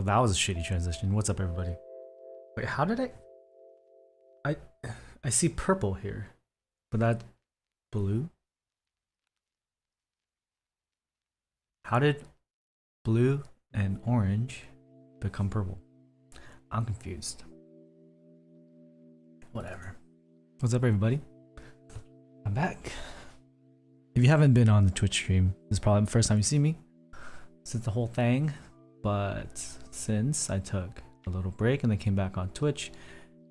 Well, that was a shitty transition. What's up, everybody? Wait, how did I... I see purple here. But that... blue? How did blue and orange become purple? I'm confused. Whatever. What's up, everybody? I'm back. If you haven't been on the Twitch stream, this is probably the first time you see me since the whole thing. But since I took a little break and then came back on Twitch,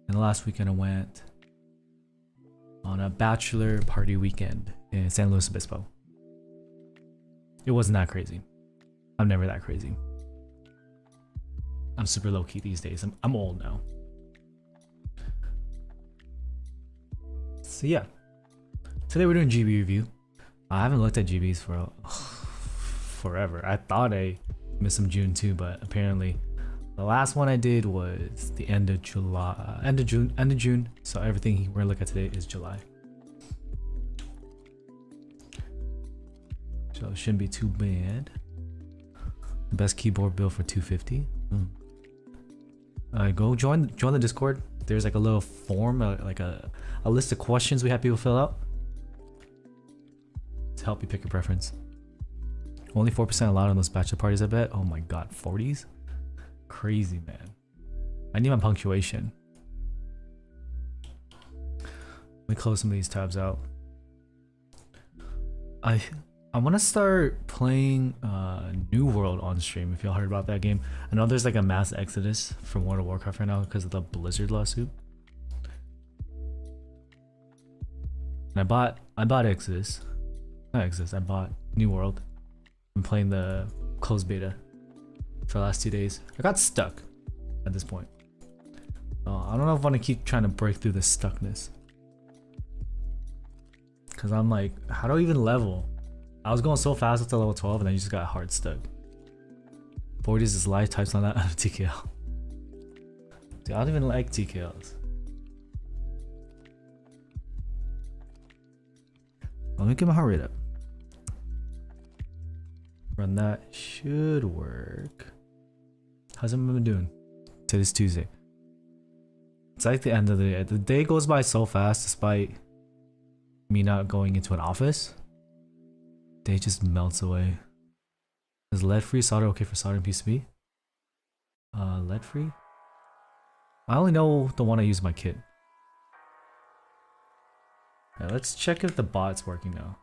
and the last weekend I went on a bachelor party weekend in San Luis Obispo. It wasn't that crazy. I'm never that crazy. I'm super low-key these days. I'm old now. So yeah, today we're doing GB review. I haven't looked at GBs for forever. I thought I missed some June too, but apparently the last one I did was the end of July, end of June. So everything we're gonna look at today is July. So it shouldn't be too bad. The best keyboard build for 250. Go join the Discord. There's like a little form, like a list of questions we have people fill out to help you pick your preference. Only 4% allowed on those bachelor parties, I bet. Oh my god, 40s? Crazy, man. I need my punctuation. Let me close some of these tabs out. I want to start playing New World on stream, if y'all heard about that game. I know there's like a mass exodus from World of Warcraft right now because of the Blizzard lawsuit. And I bought Exodus. Not Exodus, I bought New World. I'm playing the closed beta for the last 2 days. I got stuck at this point. I don't know if I want to keep trying to break through this stuckness. Because I'm like, how do I even level? I was going so fast up to level 12 and I just got hard stuck. 40s is live types on that out of TKL. Dude, I don't even like TKLs. Let me get my heart rate up. Run that should work. How's everyone been doing? Today's Tuesday. It's like the end of the day. The day goes by so fast despite me not going into an office. Day just melts away. Is lead-free solder okay for soldering PCB? Lead-free? I only know the one I use in my kit. Right, let's check if the bot's working now.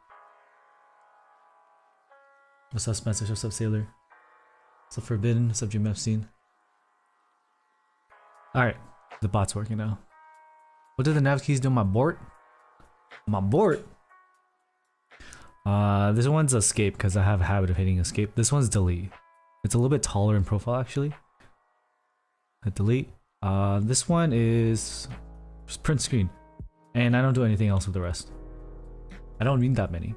What's up, Spencer? What's up, Sailor? What's up, Forbidden? What's up, Jim Epstein? Alright, the bot's working now. What do the nav keys do on my board? My board? This one's escape because I have a habit of hitting escape. This one's delete. It's a little bit taller in profile actually. Hit delete. This one is just print screen. And I don't do anything else with the rest. I don't need that many.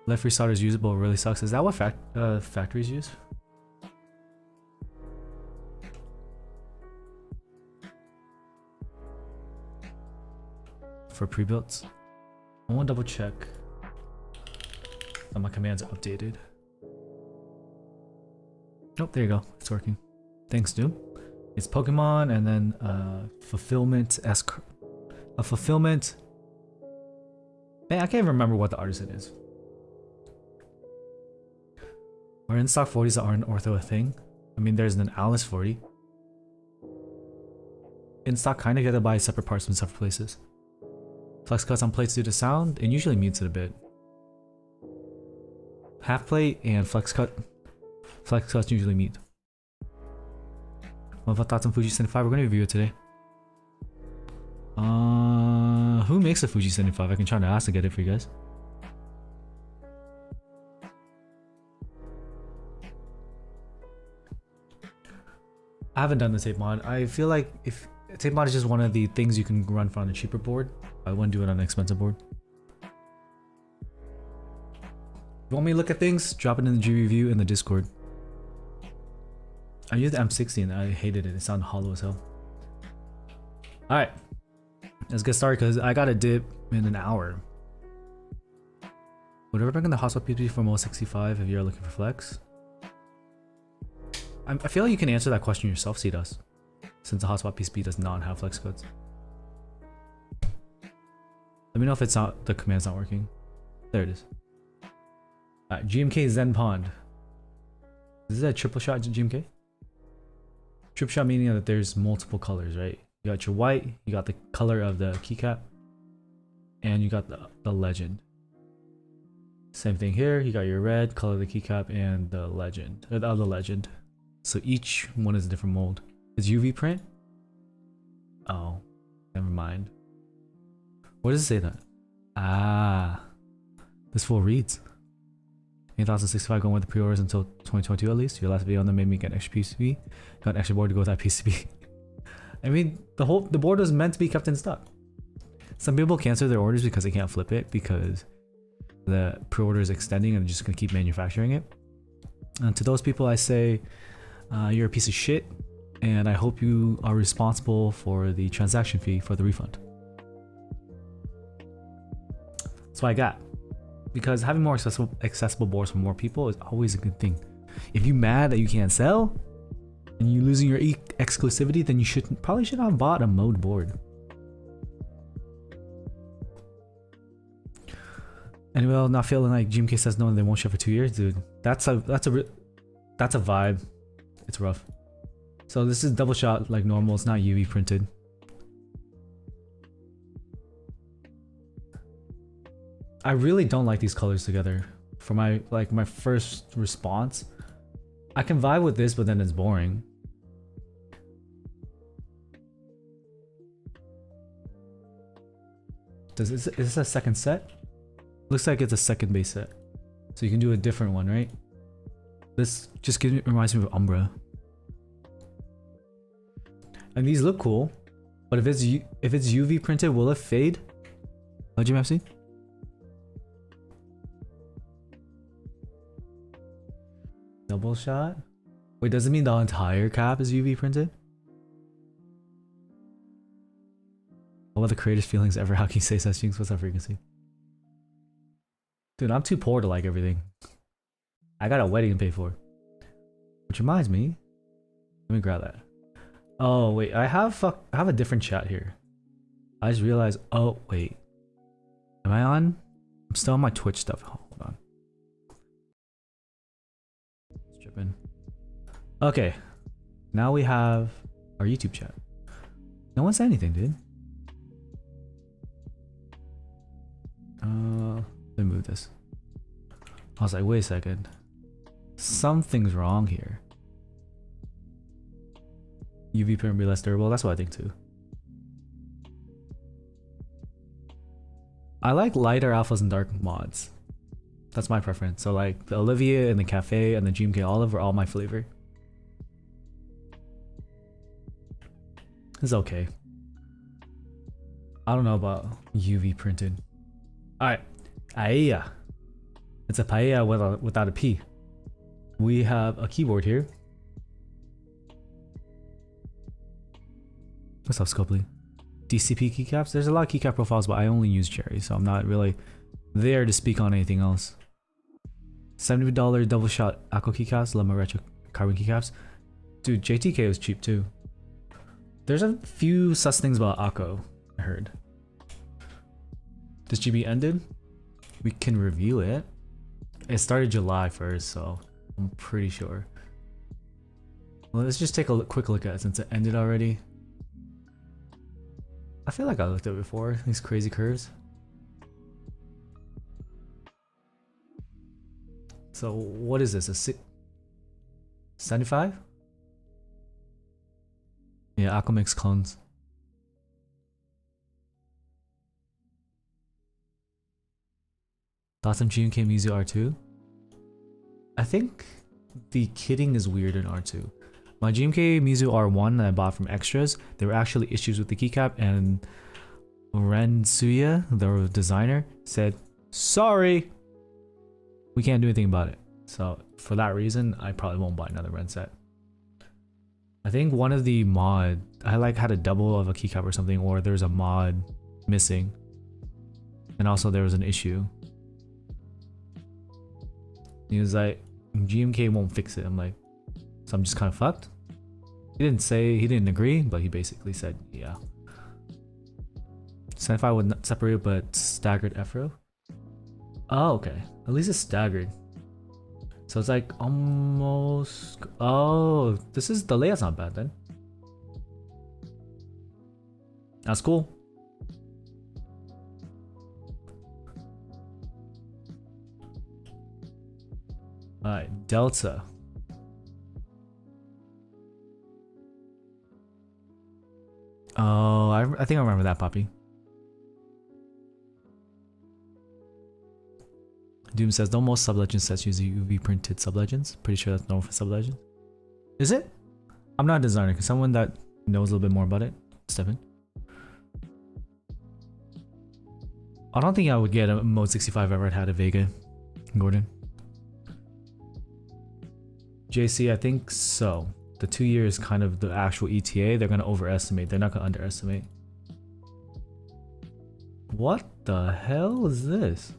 Lead-free solder is usable, it really sucks. Is that what factories use? For pre-builts? I want to double check that my commands are updated. Oh, there you go. It's working. Thanks, Doom. It's Pokemon and then fulfillment a fulfillment. Man, I can't even remember what the artisan is. Are in stock 40s that aren't ortho a thing? I mean, there's an Alice 40. In stock, kind of get to buy separate parts from separate places. Flex cuts on plates due to sound, it usually mutes it a bit. Half plate and flex cuts usually mute. What about thoughts on Fuji 75? We're gonna review it today. Who makes a Fuji 75? I can try to ask to get it for you guys. I haven't done the tape mod. I feel like if tape mod is just one of the things you can run on a cheaper board, I wouldn't do it on an expensive board. If you want me to look at things, drop it in the G review in the Discord. I used the M60 and I hated it. It sounded hollow as hell. Alright. Let's get started because I got a dip in an hour. Would I recommend the hotspot PSP for Mo 65 if you're looking for flex? I feel like you can answer that question yourself, C-Dust, since the hotspot PSP does not have flex codes. Let me know if it's not, the command's not working. There it is. Alright, GMK Zen Pond. Is this a triple shot GMK? Triple shot meaning that there's multiple colors, right? You got your white, you got the color of the keycap, and you got the legend. Same thing here, you got your red, color of the keycap, and the legend. Or the other legend. So each one is a different mold. Is UV print? Oh, never mind. What does it say then? Ah, this fool reads. 8065 going with the pre-orders until 2022 at least. Your last video on them made me get an extra PCB. Got an extra board to go with that PCB. I mean, the board was meant to be kept in stock. Some people cancel their orders because they can't flip it because the pre-order is extending and they're just gonna keep manufacturing it. And to those people, I say, you're a piece of shit, and I hope you are responsible for the transaction fee for the refund. That's what I got. Because having more accessible boards for more people is always a good thing. If you're mad that you can't sell and you're losing your exclusivity, then you probably should have bought a mode board. Anyway, not feeling like GMK says no and they won't ship for 2 years, dude. That's a vibe. It's rough. So this is double shot like normal. It's not UV printed. I really don't like these colors together. For my first response, I can vibe with this, but then it's boring. Is this a second set? Looks like it's a second base set, so you can do a different one, right? This just reminds me of Umbra. And these look cool, but if it's UV printed, will it fade? Oh, GMFC? Double shot? Wait, does it mean the entire cap is UV printed? What are the greatest feelings ever? How can you say such things? What's up, frequency? Dude, I'm too poor to like everything. I got a wedding to pay for. Which reminds me, let me grab that. Oh wait, I have a different chat here. I just realized. Oh wait, am I on? I'm still on my Twitch stuff. Hold on. Tripping. Okay, now we have our YouTube chat. No one said anything, dude. Let me move this. I was like, wait a second. Something's wrong here. UV print be less durable. That's what I think too. I like lighter alphas and dark mods. That's my preference. So like the Olivia and the Cafe and the GMK Olive are all my flavor. It's okay. I don't know about UV printed. Alright. Paella. It's a paella without a P. We have a keyboard here. What's up, Scopely? DCP keycaps? There's a lot of keycap profiles, but I only use Cherry, so I'm not really there to speak on anything else. $70 double shot Akko keycaps, Lemma Retro carbon keycaps. Dude, JTK was cheap too. There's a few sus things about Akko, I heard. This GB ended? We can review it. It started July 1st, so I'm pretty sure. Well, let's just take a quick look at it since it ended already. I feel like I looked at it before, these crazy curves. So what is this, a 75? Yeah, Akko makes clones. Thoughts on GMK Mizu R2? I think the kitting is weird in R2. My GMK Mizu R1 that I bought from Extras, there were actually issues with the keycap, and Ren Suya, the designer, said, sorry, we can't do anything about it. So for that reason, I probably won't buy another Ren set. I think one of the mod, I like had a double of a keycap or something, or there's a mod missing. And also there was an issue. He was like, GMK won't fix it. I'm like, so I'm just kind of fucked? He didn't agree, but he basically said, yeah. Senfai would not separate but staggered F-row. Oh, okay. At least it's staggered. So it's like almost... Oh, the layout's not bad then. That's cool. Alright, Delta. Oh, I think I remember that, Poppy. Doom says, don't most sub-legend sets use UV printed sub-legends? Pretty sure that's normal for sub-legends. Is it? I'm not a designer, because someone that knows a little bit more about it, step in. I don't think I would get a Mode 65 if I ever had a Vega, Gordon. JC, I think so. The 2 years kind of the actual ETA, they're going to overestimate. They're not going to underestimate. What the hell is this?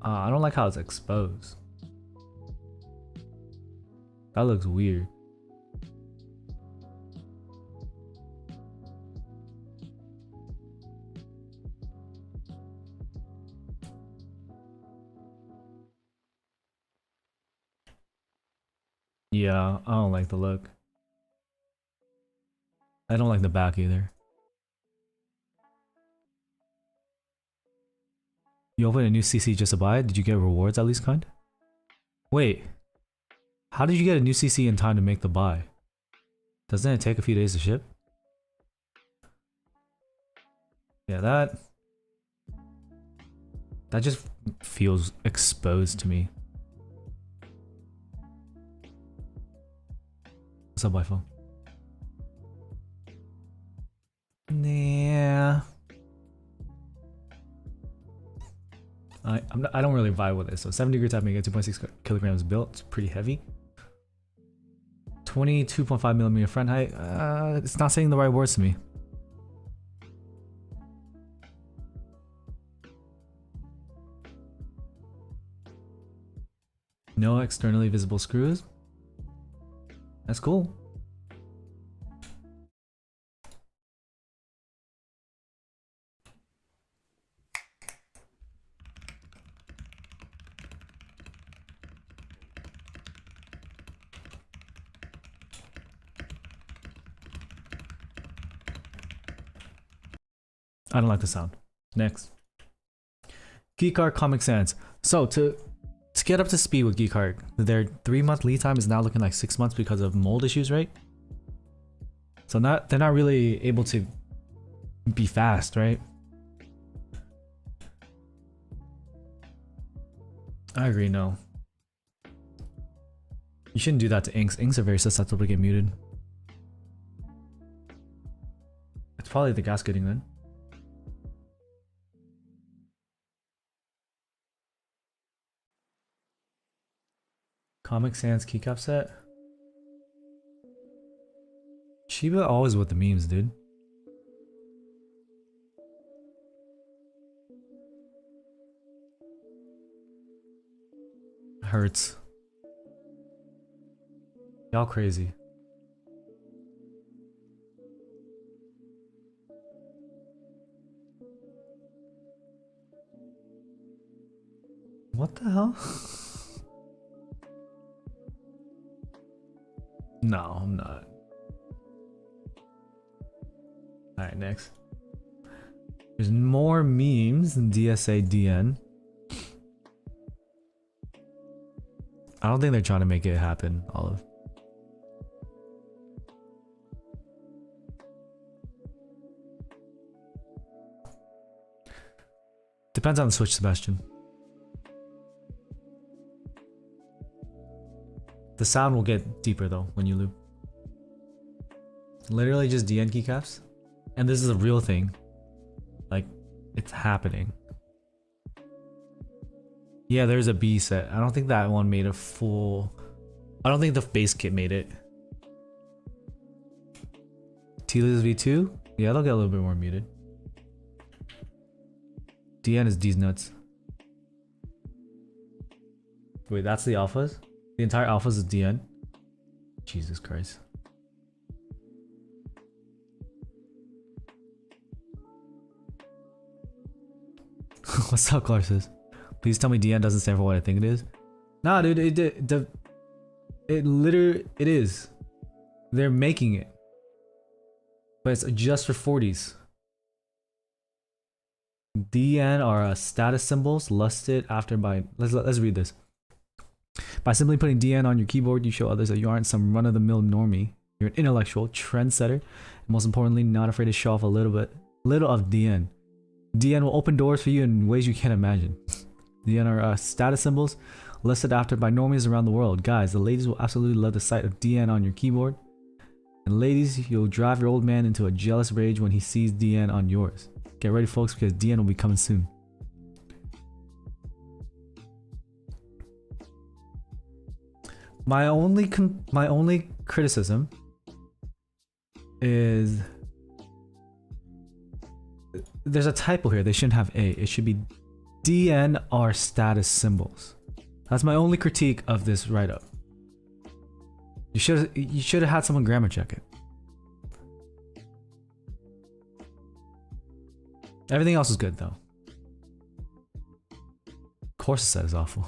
I don't like how it's exposed. That looks weird. Yeah, I don't like the look. I don't like the back either. You opened a new CC just to buy it? Did you get rewards at least, kind? Wait. How did you get a new CC in time to make the buy? Doesn't it take a few days to ship? Yeah, that just feels exposed to me. What's up, iPhone? Nah. I don't really vibe with it. So 70 degree tapping at 2.6 kilograms built. It's pretty heavy. 22.5 millimeter front height. It's not saying the right words to me. No externally visible screws. That's cool. I don't like the sound. Next. Geekart Comic Sans. So to get up to speed with Geekart, their 3-month lead time is now looking like 6 months because of mold issues, right? So they're not really able to be fast, right? I agree, no. You shouldn't do that to inks. Inks are very susceptible to get muted. It's probably the gasketing then. Comic Sans keycap set. Shiba always with the memes, dude. Hurts. Y'all crazy. What the hell? No, I'm not. Alright, next. There's more memes than DSA DN. I don't think they're trying to make it happen, Olive. Depends on the Switch, Sebastian. The sound will get deeper though when you loop. Literally just DN keycaps. And this is a real thing. Like, it's happening. Yeah, there's a B set. I don't think that one made a full. I don't think the base kit made it. Tila's V2? Yeah, they'll get a little bit more muted. DN is D's nuts. Wait, that's the alphas? The entire alphas is DN? Jesus Christ. What's up, Clarsis? Please tell me DN doesn't stand for what I think it is. Nah, dude, it literally, it is. They're making it. But it's just for 40s. DN are status symbols listed after by. Let's read this. By simply putting DN on your keyboard, you show others that you aren't some run-of-the-mill normie. You're an intellectual, trendsetter, and most importantly, not afraid to show off a little of DN. DN will open doors for you in ways you can't imagine. DN are status symbols listed after by normies around the world. Guys, the ladies will absolutely love the sight of DN on your keyboard. And ladies, you'll drive your old man into a jealous rage when he sees DN on yours. Get ready, folks, because DN will be coming soon. My only criticism is there's a typo here. They shouldn't have A. It should be DN are status symbols. That's my only critique of this write-up. You should have had someone grammar check it. Everything else is good though. Course set is awful.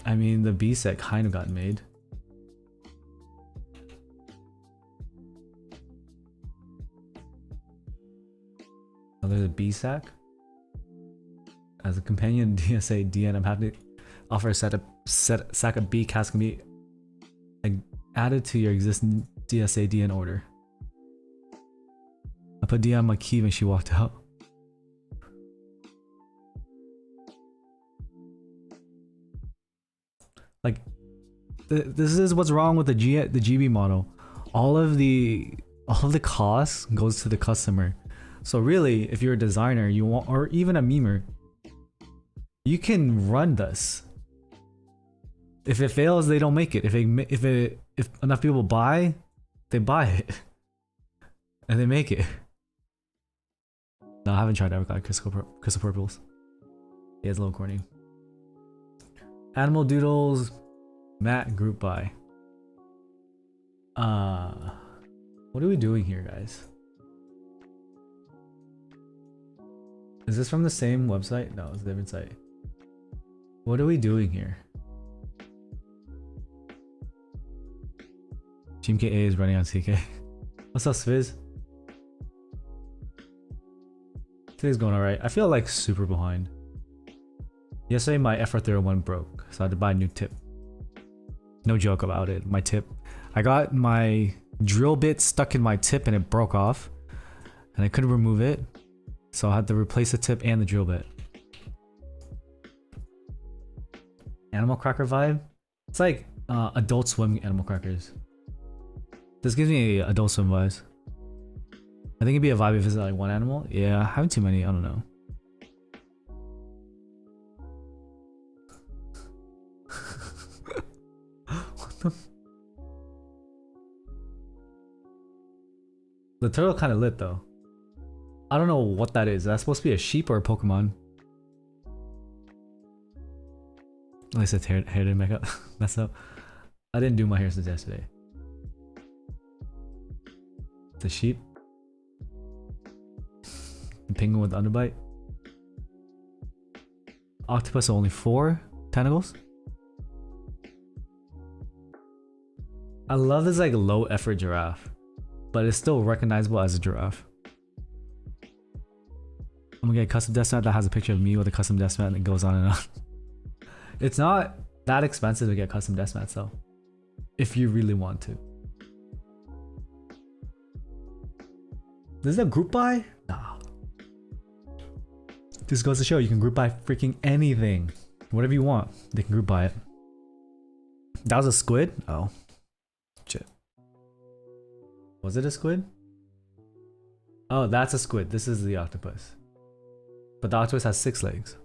I mean, the B set kind of got made. Oh, there's a B sack. As a companion DSA DN, I'm happy to offer a sack of B cast can be added to your existing DSA DN order. I put DN on my key when she walked out. Like, this is what's wrong with the GB model. All of the costs goes to the customer. So really, if you're a designer, you want, or even a memer, you can run this. If it fails, they don't make it. If enough people buy, they buy it, and they make it. No, I haven't tried Evercloud Crystal Purples. Yeah, it's a little corny. Animal Doodles, Matt group buy. What are we doing here, guys? Is this from the same website? No, it's a different site. What are we doing here? Team KA is running on CK. What's up, Swizz? Today's going alright. I feel like super behind. Yesterday my FR301 broke, so I had to buy a new tip. No joke about it. My tip. I got my drill bit stuck in my tip and it broke off. And I couldn't remove it. So I had to replace the tip and the drill bit. Animal Cracker vibe? It's like Adult Swim Animal Crackers. This gives me Adult Swim vibes. I think it'd be a vibe if it's like one animal. Yeah, having too many, I don't know. What the? The turtle kind of lit though. I don't know what that is. Is that supposed to be a sheep or a Pokemon? At least its hair didn't make up. Mess up. I didn't do my hair since yesterday. The sheep. The penguin with the underbite. Octopus only 4 tentacles. I love this like low effort giraffe, but it's still recognizable as a giraffe. I'm gonna get a custom desk mat that has a picture of me with a custom desk mat and it goes on and on. It's not that expensive to get custom desk mats though, if you really want to. This is a group buy? Nah. This goes to show you can group buy freaking anything. Whatever you want, they can group buy it. That was a squid? Oh. Shit. Was it a squid? Oh, that's a squid. This is the octopus. But the octopus has 6 legs.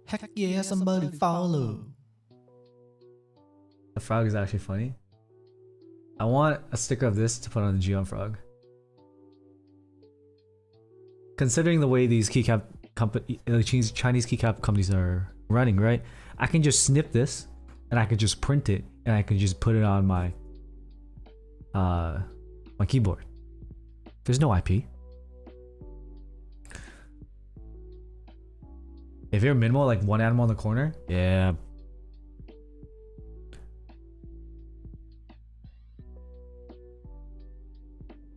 Heck yeah, somebody follow. The frog is actually funny. I want a sticker of this to put on the Geon frog. Considering the way these keycap Chinese keycap companies are running, right? I can just snip this and I can just print it and I can just put it on my my keyboard. There's no IP. If you're minimal, like one animal in the corner, yeah.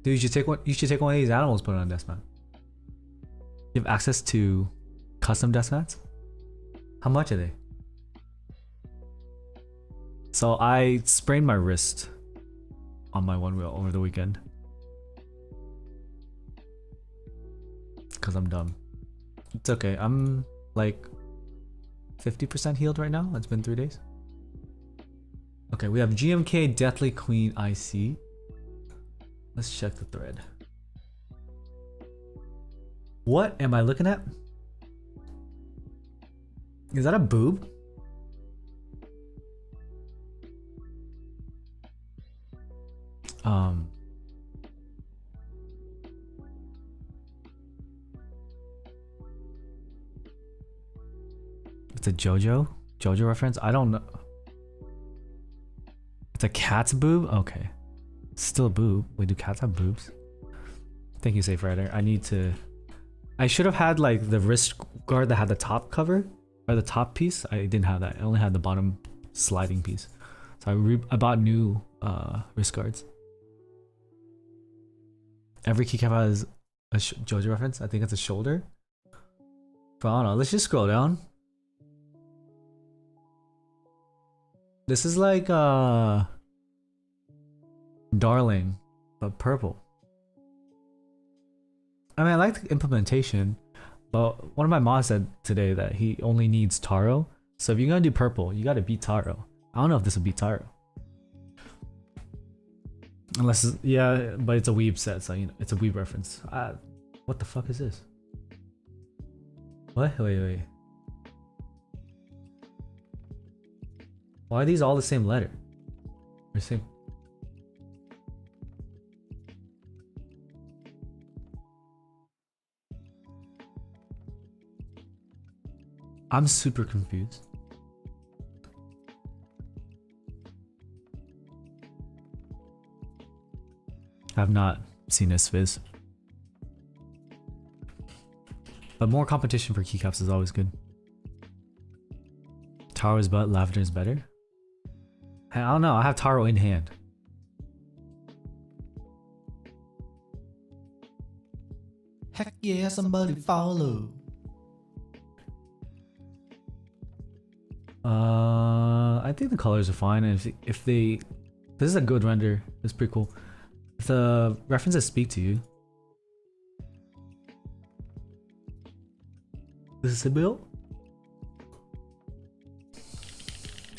Dude, you should take one. You should take one of these animals, put it on a desk mat. You have access to custom desk mats? How much are they? So I sprained my wrist on my one wheel over the weekend. Cause I'm dumb. It's okay. I'm like 50% healed right now. It's been 3 days. Okay, we have GMK Deathly Queen IC. Let's check the thread. What am I looking at? Is that a boob? It's a JoJo reference? I don't know. It's a cat's boob? Okay. Still a boob. Wait, do cats have boobs? Thank you, Safe Rider. I should have had like the wrist guard that had the top cover or the top piece. I didn't have that. I only had the bottom sliding piece. So I bought new wrist guards. Every keycap has a JoJo reference. I think it's a shoulder. But I don't know. Let's just scroll down. This is like Darling, but purple. I mean, I like the implementation, but one of my mods said today that he only needs Taro. So if you're gonna do purple, you gotta beat Taro. I don't know if this will beat Taro. Unless, yeah, but it's a weeb set, so you know, it's a weeb reference. What the fuck is this? What? Wait. Why are these all the same letter? Or same? I'm super confused. I've not seen this Fizz. But more competition for keycaps is always good. Taro's butt, Lavender's better? I don't know, I have Taro in hand. Heck yeah, somebody follow. I think the colors are fine, and if they, this is a good render. It's pretty cool. If the references speak to you, this is a bill.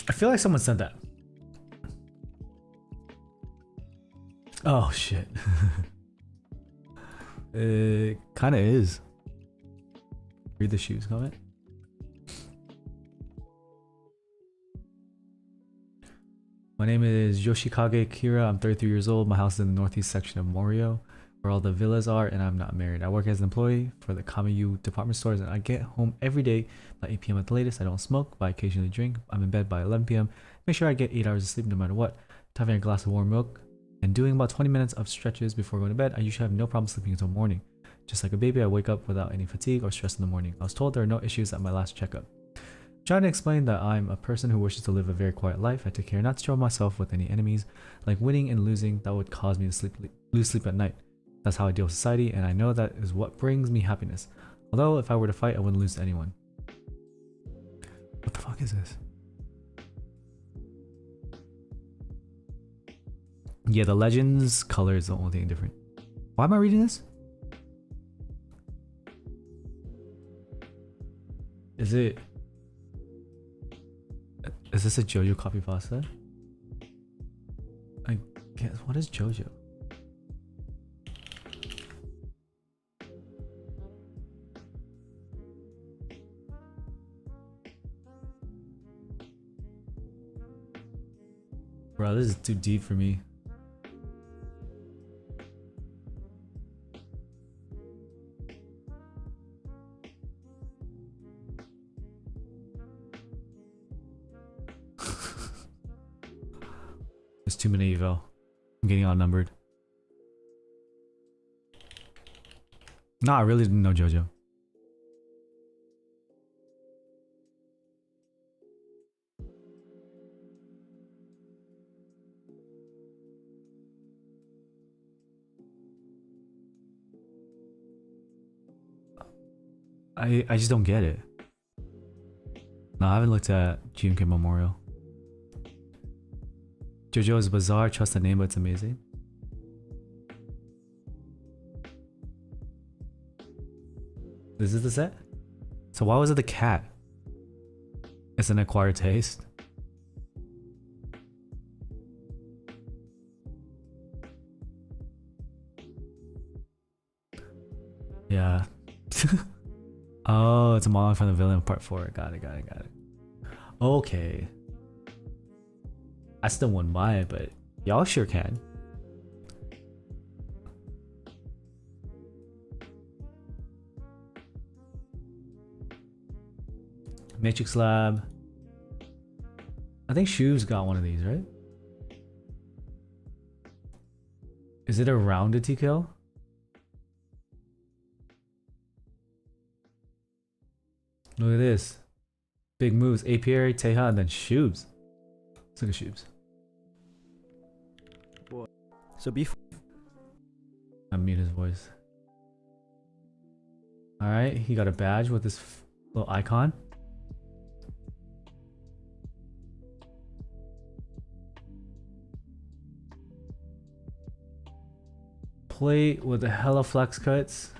I feel like someone said that. Oh shit. It kind of is. Read the shoes comment. My name is Yoshikage Kira. I'm 33 years old. My house is in the northeast section of Morio, where all the villas are, and I'm not married. I work as an employee for the Kamayu department stores, and I get home every day by 8 p.m. at the latest. I don't smoke, but I occasionally drink. I'm in bed by 11 p.m. Make sure I get 8 hours of sleep no matter what. Having a glass of warm milk and doing about 20 minutes of stretches before going to bed. I usually have no problem sleeping until morning. Just like a baby, I wake up without any fatigue or stress in the morning. I was told there are no issues at my last checkup. Trying to explain that I'm a person who wishes to live a very quiet life. I take care not to trouble myself with any enemies, like winning and losing that would cause me to lose sleep at night. That's how I deal with society, and I know that is what brings me happiness. Although, if I were to fight, I wouldn't lose to anyone. What the fuck is this? Yeah, the Legends color is the only thing different. Why am I reading this? Is this a JoJo copy pasta? I guess. What is JoJo? Bro, this is too deep for me. There's too many evo. I'm getting outnumbered. Nah, I really didn't know JoJo. I just don't get it. No, I haven't looked at GMK Memorial. JoJo is bizarre, trust the name, but it's amazing. This is the set? So why was it the cat? It's an acquired taste. Yeah. Oh, it's a monologue from the villain part 4. Got it. Okay. I still wouldn't buy it, but y'all sure can. Matrix Lab. I think Shoes got one of these, right? Is it a rounded TKO? Look at this. Big moves. Apiary, Teja, and then Shoes. Let's look at Shoes. So before I mute his voice. Alright, he got a badge with this little icon. Plate with the hella flex cuts.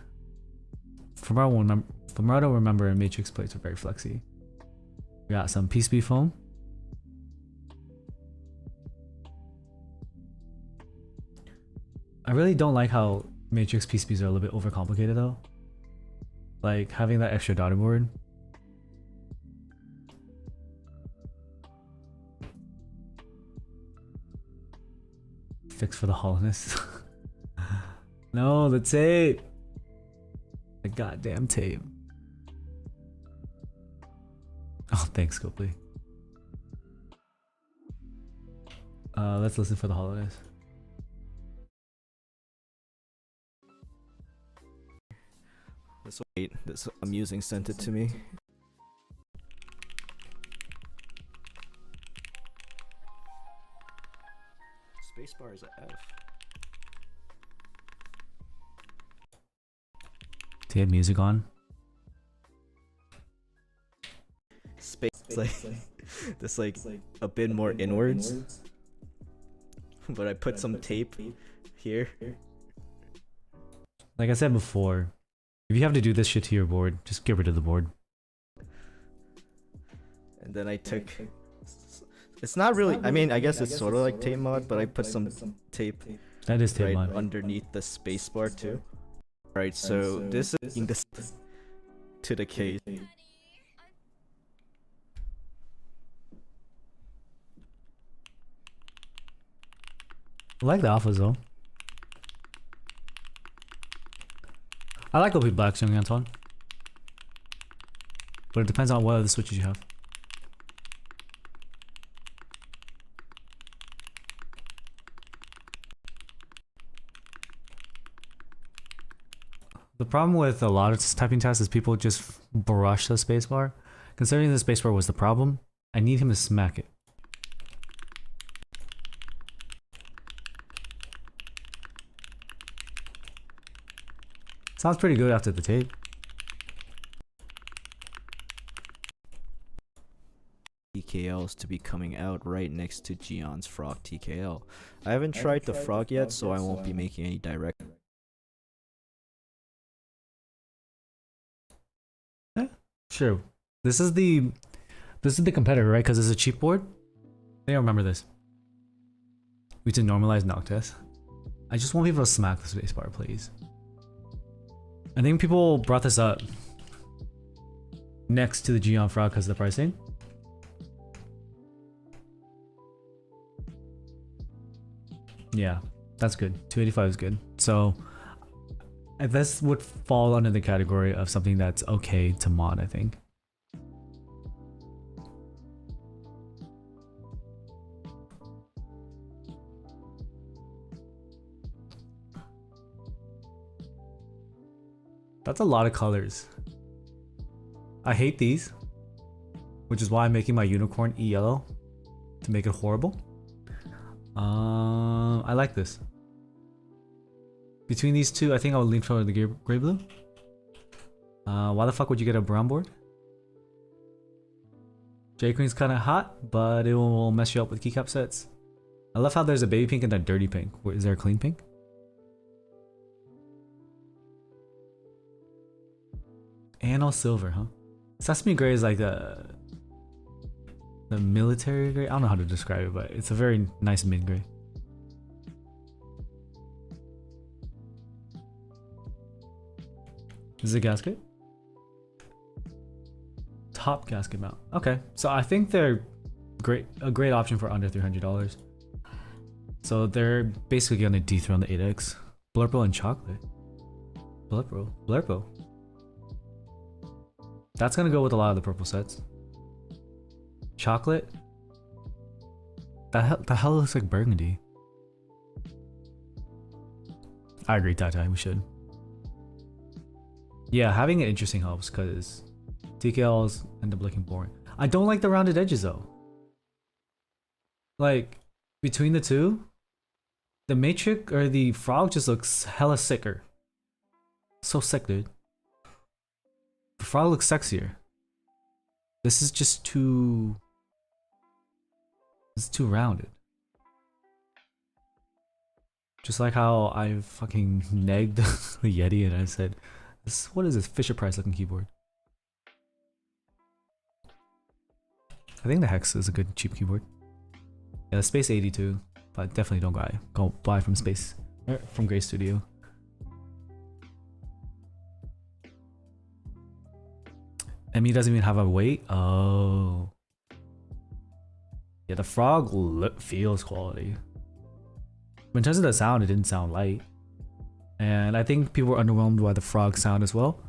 From what I remember, Matrix plates are very flexy. We got some PCB foam. I really don't like how Matrix PCBs are a little bit overcomplicated though. Like having that extra daughter board. Fix for the hollowness. No, the tape. The goddamn tape. Oh, thanks, Copley. Let's listen for the hollowness. this amusing sent it to me. Spacebar is a F. Do you have music on? Space like this like a bit more inwards. But I put some tape here. Like I said before, if you have to do this shit to your board, just get rid of the board. And then I took it's not really I mean I guess it's sort of like tape mod, but I put some tape That is tape right mod. underneath the spacebar too. Alright, so this is in this to the case. I like the alphas though. I like OP Blacks, young Anton. But it depends on what other switches you have. The problem with a lot of typing tests is people just brush the spacebar. Considering the spacebar was the problem, I need him to smack it. Sounds pretty good after the tape. TKLs to be coming out right next to Gion's Frog TKL. I haven't tried the Frog yet, so I won't be making any direct. Sure. This is the competitor, right? Because it's a cheap board. I don't remember this. We did normalize Noctis. I just want people to smack the spacebar, please. I think people brought this up next to the Gion Frog because of the pricing. Yeah, that's good. 285 is good. So this would fall under the category of something that's okay to mod, I think. That's a lot of colors. I hate these, which is why I'm making my unicorn yellow to make it horrible. I like this. Between these two, I think I would lean toward the gray blue. Why the fuck would you get a brown board? J-Queen's kind of hot, but it will mess you up with keycap sets. I love how there's a baby pink and a dirty pink. Is there a clean pink? Anno silver, huh? Sesame gray is like the military gray. I don't know how to describe it, but it's a very nice mid gray. This is a gasket. Top gasket mount. Okay, so I think they're a great option for under $300. So they're basically gonna dethrone the 8X. Blurple and chocolate. Blurple. That's gonna go with a lot of the purple sets. Chocolate. The hell looks like burgundy. I agree, Tai. We should. Yeah, having it interesting helps because TKLs end up looking boring. I don't like the rounded edges though. Like between the two, the Matrix or the frog just looks hella sicker. So sick, dude. The frog looks sexier. This is just too... It's too rounded. Just like how I fucking negged the Yeti and I said, what is this Fisher Price looking keyboard? I think the Hex is a good cheap keyboard. Yeah, the Space 82, but definitely don't buy from from Gray Studio. ME doesn't even have a weight. Oh, yeah. The frog feels quality. But in terms of the sound, it didn't sound light, and I think people were underwhelmed by the frog sound as well,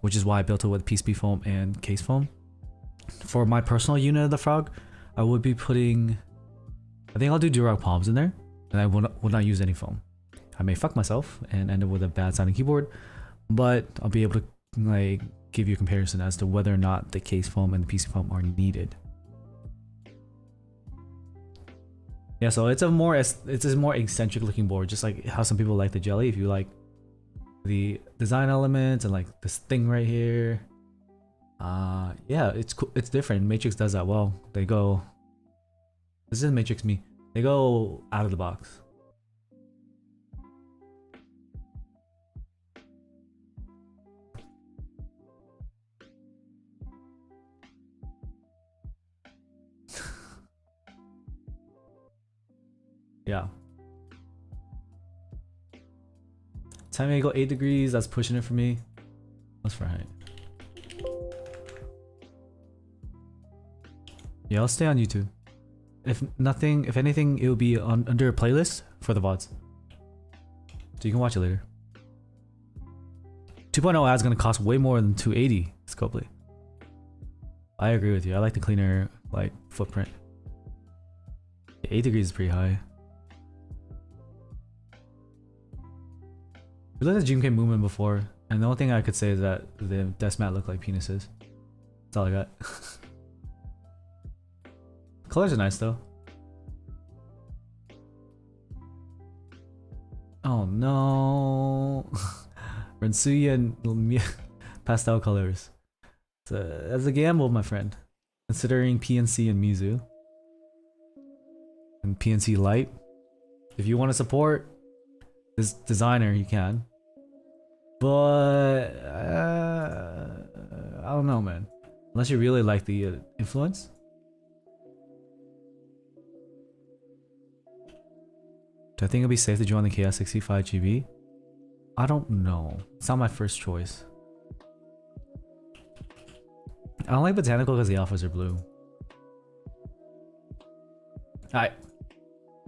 which is why I built it with PCB foam and case foam. For my personal unit of the frog, I would be putting. I think I'll do Durock palms in there, and I will not use any foam. I may fuck myself and end up with a bad sounding keyboard, but I'll be able to like give you a comparison as to whether or not the case foam and the PC foam are needed. Yeah, so it's a more eccentric looking board, just like how some people like the Jelly. If you like the design elements and like this thing right here, yeah, it's cool. It's different. Matrix does that well. They go. This is Matrix me. They go out of the box. Yeah. Time to go 8 degrees. That's pushing it for me. That's for height. Yeah, I'll stay on YouTube. If anything, it will be under a playlist for the VODs. So you can watch it later. 2.0 ad's gonna cost way more than 280 Scopely. I agree with you. I like the cleaner like footprint. 8 degrees is pretty high. We looked at GMK movement before, and the only thing I could say is that the desk mat looked like penises. That's all I got. Colors are nice though. Oh no. Rensuya and pastel colors. That's a gamble, my friend. Considering PNC and Mizu. And PNC Light. If you want to support this designer, you can. But I don't know, man. Unless you really like the influence. Do I think it'll be safe to join the KS65 GB? I don't know. It's not my first choice. I don't like Botanical because the alphas are blue. Alright.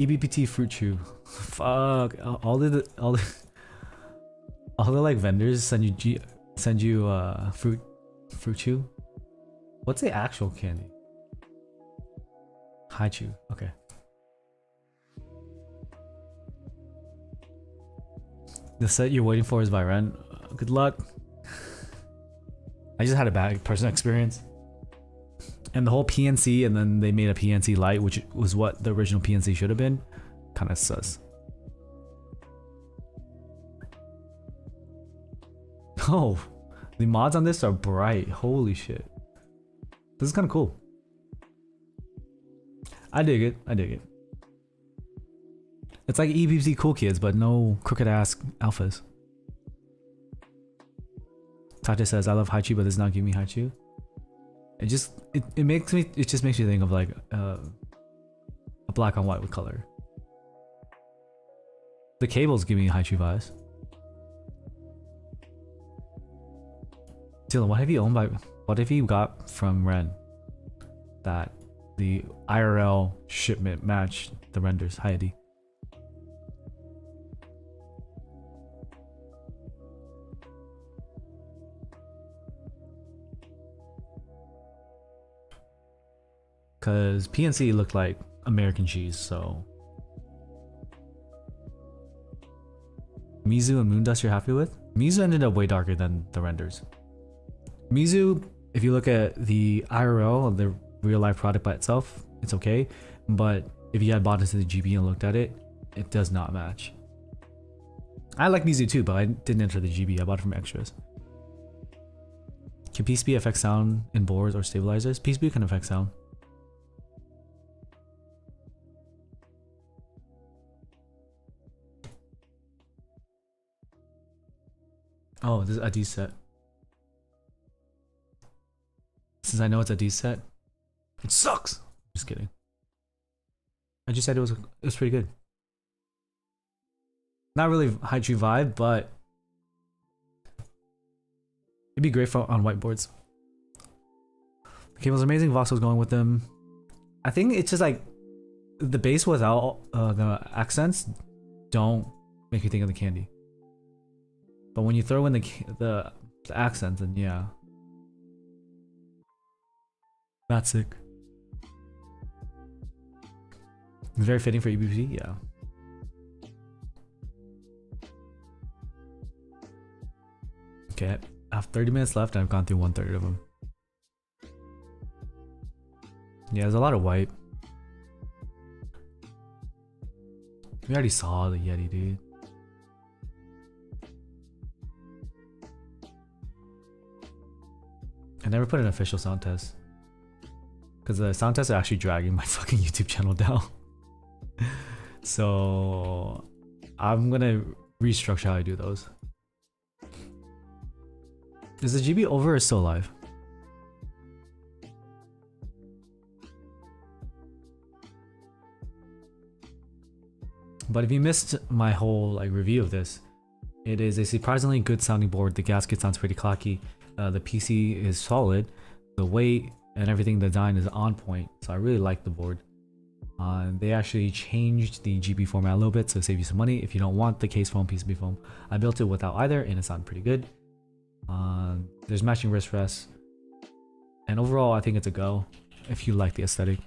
EBPT Fruit Chew. Fuck. All the like vendors send you fruit chew. What's the actual candy? High chew. Okay. The set you're waiting for is by Ren. Good luck. I just had a bad personal experience. And the whole PNC, and then they made a PNC Lite, which was what the original PNC should have been. Kind of sus. Oh, the mods on this are bright. Holy shit. This is kind of cool. I dig it. I dig it. It's like EBC Cool Kids, but no crooked ass alphas. Tata says, I love Haichu, but this is not giving me Haichu. It just it makes me think of like a black on white with color. The cables give me Haichu vibes. Dylan, what have you got from Ren that the IRL shipment matched the renders? Hi Eddie. Cause PNC looked like American cheese, so Mizu and Moondust you're happy with? Mizu ended up way darker than the renders. Mizu, if you look at the IRL, the real life product by itself, it's okay. But if you had bought into the GB and looked at it, it does not match. I like Mizu too, but I didn't enter the GB. I bought it from extras. Can PCB affect sound in boards or stabilizers? PCB can affect sound. Oh, this is a D set. Since I know it's a D set, it sucks. Just kidding. I just said it was pretty good. Not really Haichu vibe, but it'd be great for on whiteboards. The cable's amazing. Voxel's going with them. I think it's just like the bass without the accents don't make you think of the candy. But when you throw in the accents, then yeah. That's sick. It's very fitting for EBP, yeah. Okay, I have 30 minutes left and I've gone through 1/3 of them. Yeah, there's a lot of white. We already saw the Yeti, dude. I never put an official sound test. Because the sound tests are actually dragging my fucking YouTube channel down. So I'm gonna restructure how I do those. Is the GB over or still live? But if you missed my whole like review of this, it is a surprisingly good sounding board. The gasket sounds pretty clacky. The PC is solid. The weight and everything, the design is on point. So I really like the board. They actually changed the GB format a little bit, so save you some money if you don't want the case foam, PCB foam. I built it without either, and it sounded pretty good. There's matching wrist rests, and overall, I think it's a go if you like the aesthetic.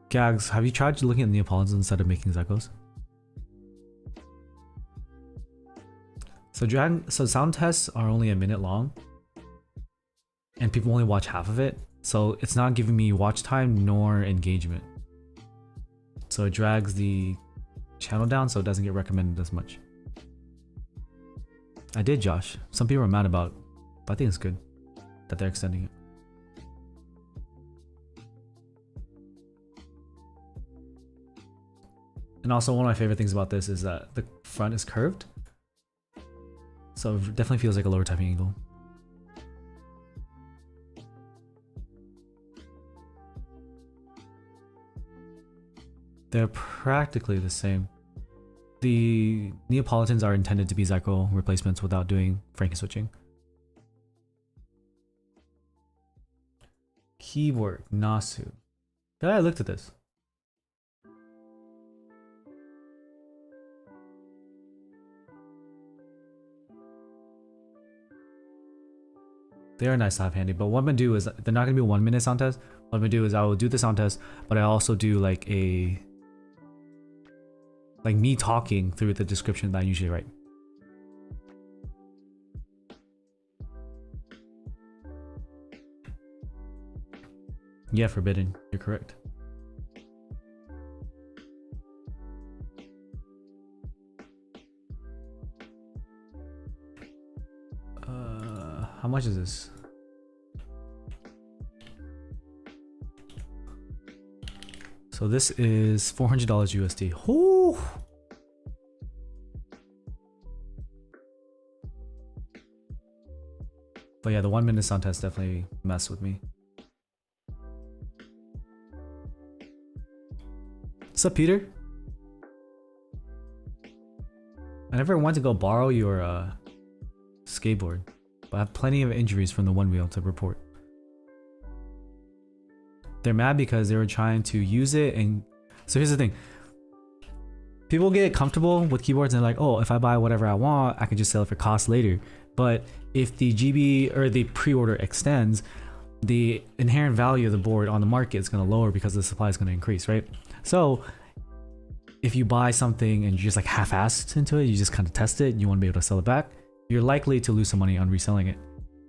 Gags, have you tried looking at Neapolitans instead of making Zekos? So sound tests are only a minute long, and people only watch half of it. So it's not giving me watch time nor engagement. So it drags the channel down so it doesn't get recommended as much. I did, Josh. Some people are mad about it, but I think it's good that they're extending it. And also one of my favorite things about this is that the front is curved. So it definitely feels like a lower typing angle. They're practically the same. The Neapolitans are intended to be Zyko replacements without doing Franken switching. Keyword Nasu. Yeah, I looked at this. They are nice to have handy, but what I'm gonna do is they're not gonna be a 1 minute sound test. What I'm gonna do is I will do the sound test, but I also do like me talking through the description that I usually write. Yeah, forbidden. You're correct. How much is this? So this is $400 USD. Whoo! But yeah, the 1 minute sound test definitely messed with me. What's up, Peter? I never went to go borrow your skateboard, but I have plenty of injuries from the one wheel to report. They're mad because they were trying to use it, and so here's the thing. People get comfortable with keyboards and they're like, oh, if I buy whatever I want, I can just sell it for cost later. But if the GB or the pre-order extends, the inherent value of the board on the market is going to lower because the supply is going to increase, right? So if you buy something and you just like half-assed into it, you just kind of test it, you want to be able to sell it back, you're likely to lose some money on reselling it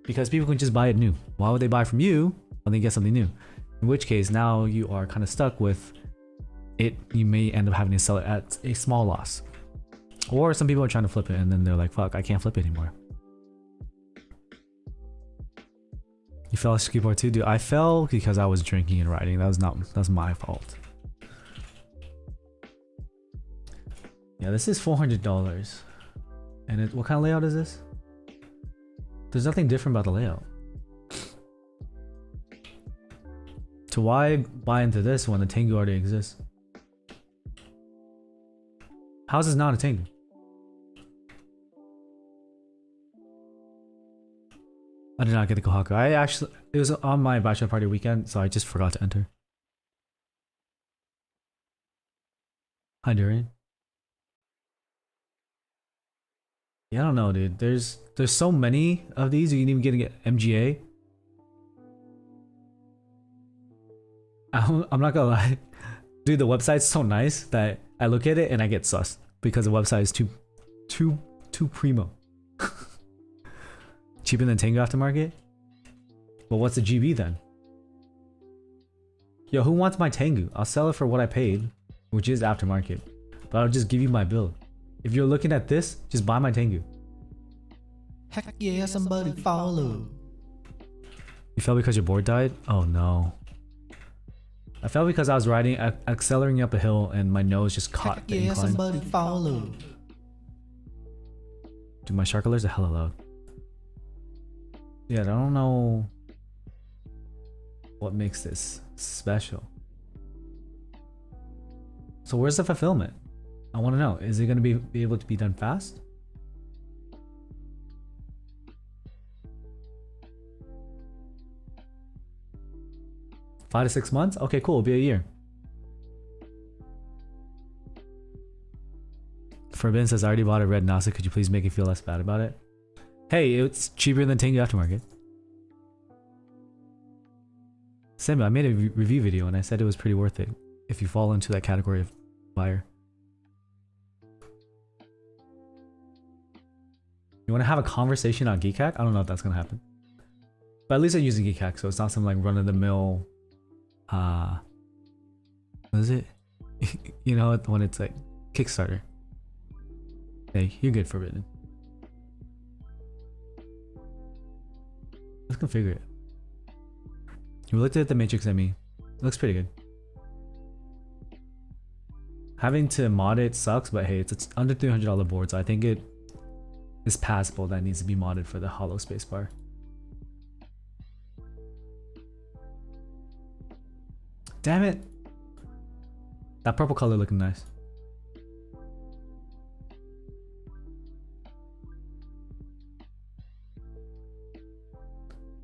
because people can just buy it new. Why would they buy from you when they get something new? In which case now you are kind of stuck with it. You may end up having to sell it at a small loss. Or some people are trying to flip it and then they're like, fuck, I can't flip it anymore. You fell off keyboard too? Dude, I fell because I was drinking and riding. That's my fault. Yeah, this is $400. And what kind of layout is this? There's nothing different about the layout. So why buy into this when the Tengu already exists? How is this not a Tengu? I did not get the Kohaku. It was on my bachelor party weekend, so I just forgot to enter. Hi, Durian. Yeah, I don't know, dude. There's so many of these. You can even get MGA. I'm not gonna lie, dude. The website's so nice that I look at it and I get sus because the website is too primo. Cheaper than Tengu aftermarket. Well, what's the GB then? Yo, who wants my Tengu? I'll sell it for what I paid, which is aftermarket, but I'll just give you my bill. If you're looking at this, just buy my Tengu. Heck yeah, somebody follow. You fell because your board died? Oh no. I fell because I was riding, accelerating up a hill, and my nose just caught Heck the yeah, incline. somebody follow. Dude, my shark alerts are hella loud. Yeah, I don't know what makes this special. So where's the fulfillment? I want to know. Is it going to be able to be done fast? Five to 6 months? Okay, cool. It'll be a year. Forbidden says, I already bought a red Nasa. Could you please make me feel less bad about it? Hey, it's cheaper than Tengu aftermarket. Samuel, I made a review video and I said it was pretty worth it if you fall into that category of buyer. You want to have a conversation on Geek Hack? I don't know if that's going to happen. But at least I'm using Geek Hack, so it's not some like run-of-the-mill, what is it? You know, when it's like Kickstarter. Hey, you're good, Forbidden. Let's configure it. You looked at the Matrix ME. It looks pretty good. Having to mod it sucks, but hey, it's under $300 board, so I think it is passable. That needs to be modded for the hollow spacebar. Damn it! That purple color looking nice.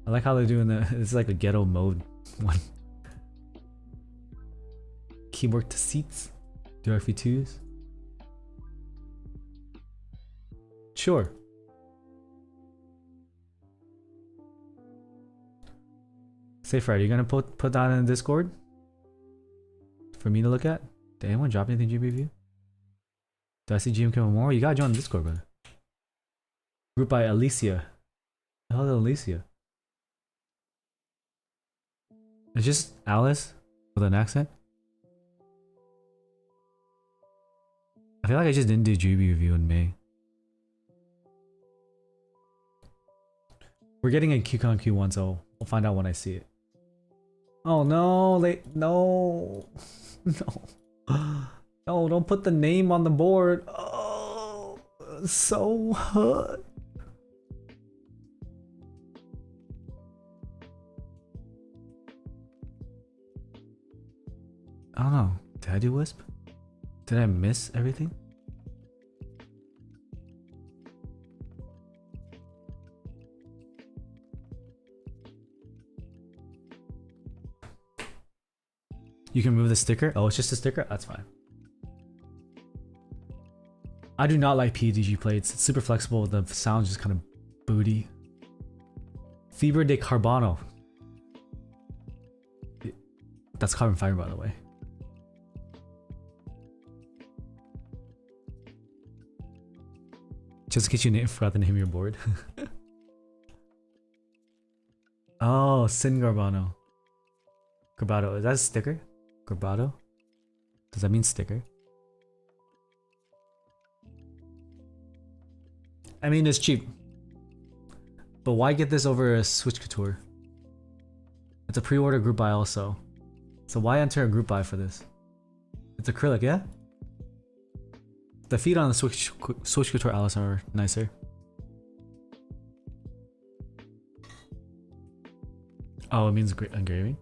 I like how they're doing the, it's like a ghetto mode one. keyboard to seats, directly 2s. Sure. Say Fred, are you gonna put that in the Discord for me to look at? Did anyone drop anything GP review? Do I see GMK Memorial? You gotta join the Discord, brother. Group by Alicia. The hell is Alicia? It's just Alice with an accent. I feel like I just didn't do GB review in May. We're getting a QCon Q1, so we'll find out when I see it. Oh no, no, no, no! Don't put the name on the board. Oh, so hurt. I don't know. Did I do Wisp? Did I miss everything? You can remove the sticker? Oh, it's just a sticker? That's fine. I do not like PEDG plates. It's super flexible. The sound's just kind of booty. Fibra de Carbono. That's carbon fiber, by the way. Just in case you forgot the name of your board. Oh, Sin Garbano. Garbado. Is that a sticker? Garbado? Does that mean sticker? I mean, it's cheap. But why get this over a Switch Couture? It's a pre-order group buy also. So why enter a group buy for this? It's acrylic, yeah? The feet on the Switch Couture Alice are nicer. Oh, it means engraving?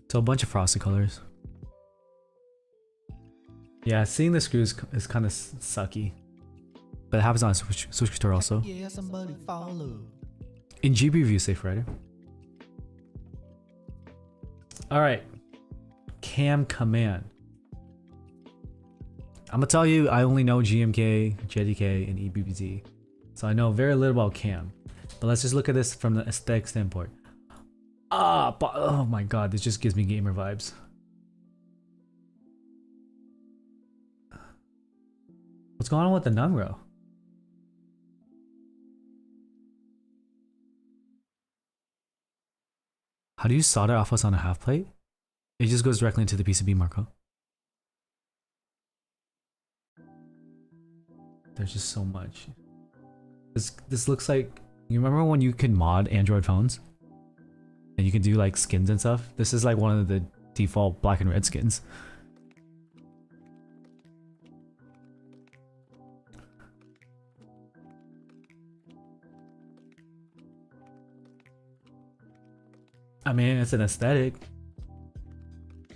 So a bunch of frosted colors. Yeah, seeing the screws is kind of sucky. But it happens on Switch Couture also. Yeah, somebody follow. In GB review, Safe Rider. Alright. Cam Command. I'm gonna tell you, I only know GMK, JDK, and EBBZ. So I know very little about Cam. But let's just look at this from the aesthetic standpoint. Oh my god, this just gives me gamer vibes. What's going on with the Numro? How do you solder alphas on a half plate? It just goes directly into the PCB, Marco. There's just so much. This looks like, you remember when you could mod Android phones? And you can do like skins and stuff? This is like one of the default black and red skins. I mean, it's an aesthetic.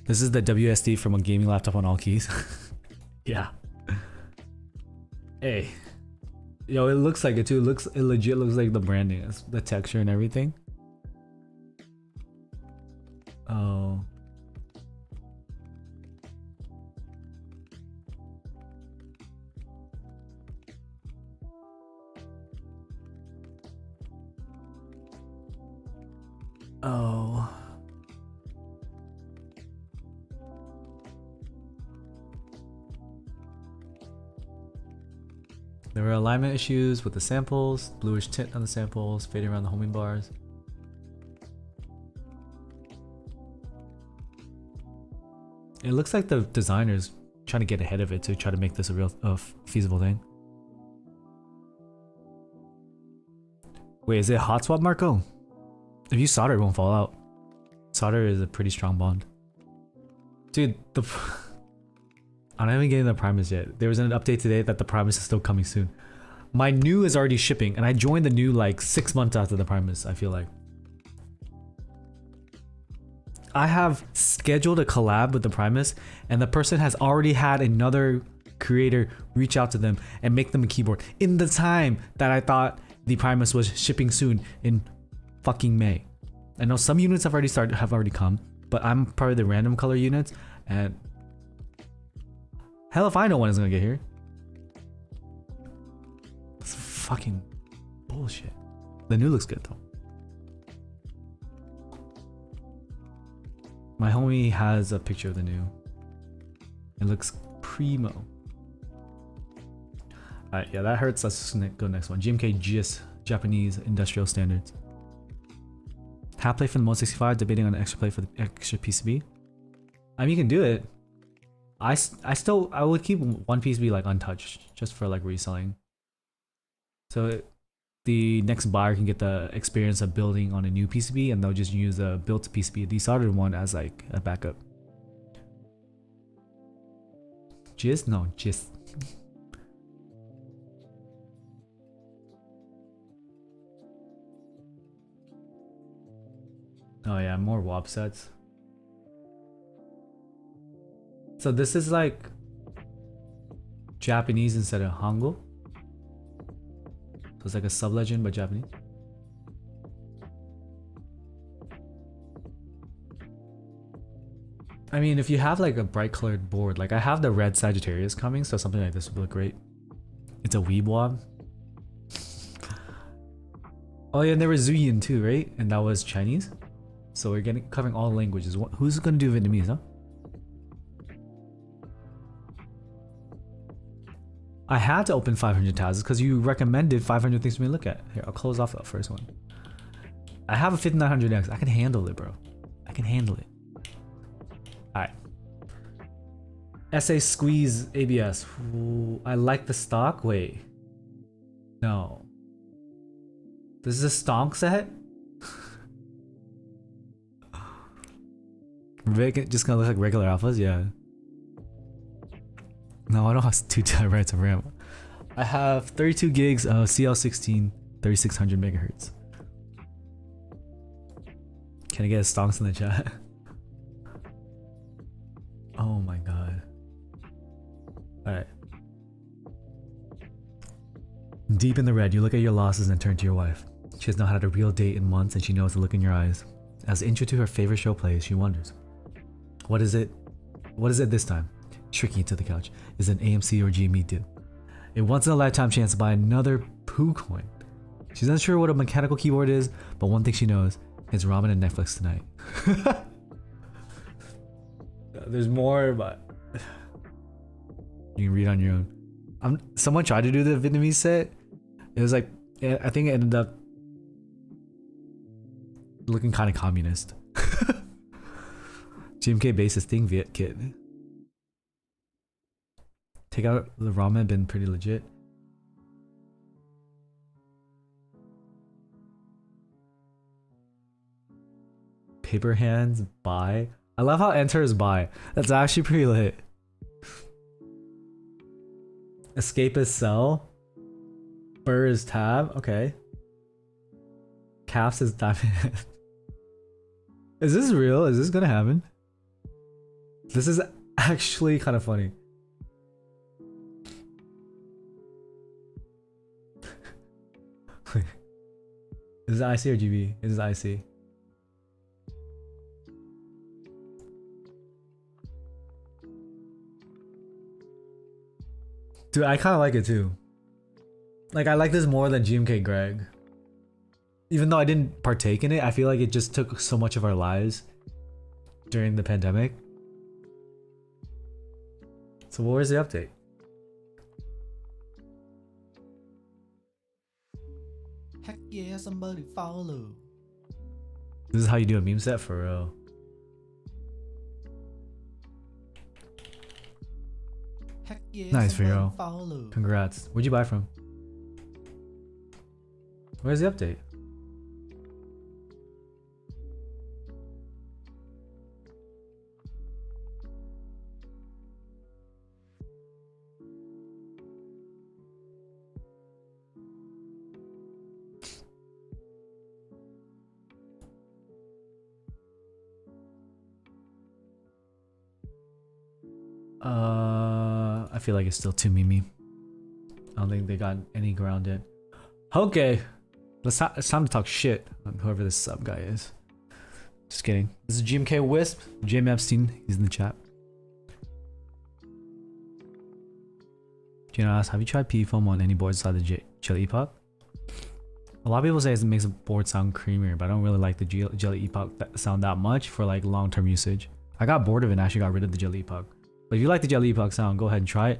This is the WSD from a gaming laptop on all keys. Yeah. Hey. Yo, it looks like it too. It legit looks like the branding. It's the texture and everything. Oh. Oh. There were alignment issues with the samples, bluish tint on the samples, fading around the homing bars. It looks like the designer's trying to get ahead of it to try to make this a real feasible thing. Wait, is it hot swap, Marco? If you solder, it won't fall out. Solder is a pretty strong bond. Dude, I'm not even getting the Primus yet. There was an update today that the Primus is still coming soon. My new is already shipping, and I joined the new like 6 months after the Primus, I feel like. I have scheduled a collab with the Primus, and the person has already had another creator reach out to them and make them a keyboard in the time that I thought the Primus was shipping soon in fucking May. I know some units have already come, but I'm probably the random color units, and hell if I know when it's gonna get here. It's fucking bullshit. The new looks good though. My homie has a picture of the new. It looks primo. Alright, yeah, that hurts. Let's just go next one. GMK GS, Japanese Industrial Standards. Half play for the Mode 65, debating on an extra play for the extra PCB. I mean, you can do it. I would keep one PCB like untouched, just for like reselling. So the next buyer can get the experience of building on a new PCB, and they'll just use a built PCB, a desoldered one, as like a backup. GIS? No, GIS. Oh yeah, more WOP sets. So this is like Japanese instead of Hangul. So it's like a sub-legend but Japanese. I mean, if you have like a bright colored board, like I have the red Sagittarius coming, so something like this would look great. It's a Weeb WOB. Oh yeah, and there was Zuyin too, right? And that was Chinese. So we're covering all languages. Who's gonna do Vietnamese, huh? I had to open 500 tabs because you recommended 500 things for me to look at. Here, I'll close off that first one. I have a 5900X. I can handle it, bro. I can handle it. Alright. SA Squeeze ABS. Ooh, I like the stock. Wait. No. This is a stonk set? Just gonna look like regular alphas? Yeah. No, I don't have 2 terabytes of RAM. I have 32 gigs of CL16 3600 megahertz. Can I get stonks in the chat? Oh my god. Alright. Deep in the red, you look at your losses and turn to your wife. She has not had a real date in months, and she knows the look in your eyes. As the intro to her favorite show plays, she wonders, what is it? What is it this time? Shrinking into the couch. Is it an AMC or GME deal? A once in a lifetime chance to buy another poo coin. She's unsure what a mechanical keyboard is, but one thing she knows is ramen and Netflix tonight. There's more, but you can read on your own. Someone tried to do the Vietnamese set. It was like, I think it ended up looking kind of communist. GMK basis thing Viet kit. Take out the ramen, been pretty legit. Paper hands, buy. I love how enter is buy. That's actually pretty lit. Escape is sell. Burr is tab. Okay. Caps is diamond. Is this real? Is this gonna happen? This is actually kind of funny. Is it IC or GB? It is IC. Dude, I kind of like it too. Like, I like this more than GMK Greg. Even though I didn't partake in it, I feel like it just took so much of our lives during the pandemic. So where's the update? Heck yeah, somebody follow. This is how you do a meme set for real. Heck yeah, Nice, somebody Vero. follow. Congrats. Where'd you buy from? Where's the update? I feel like it's still too memey. I don't think they got any ground yet. Okay, it's time to talk shit on whoever this sub guy is. Just kidding. This is GMK Wisp, Jim Epstein. He's in the chat. Gino asks, have you tried PE foam on any boards inside the Jelly Epoch? A lot of people say it makes a board sound creamier, but I don't really like the Jelly Epoch sound that much for like long-term usage. I got bored of it and actually got rid of the Jelly Epoch. But if you like the Jelly Epoch sound, go ahead and try it.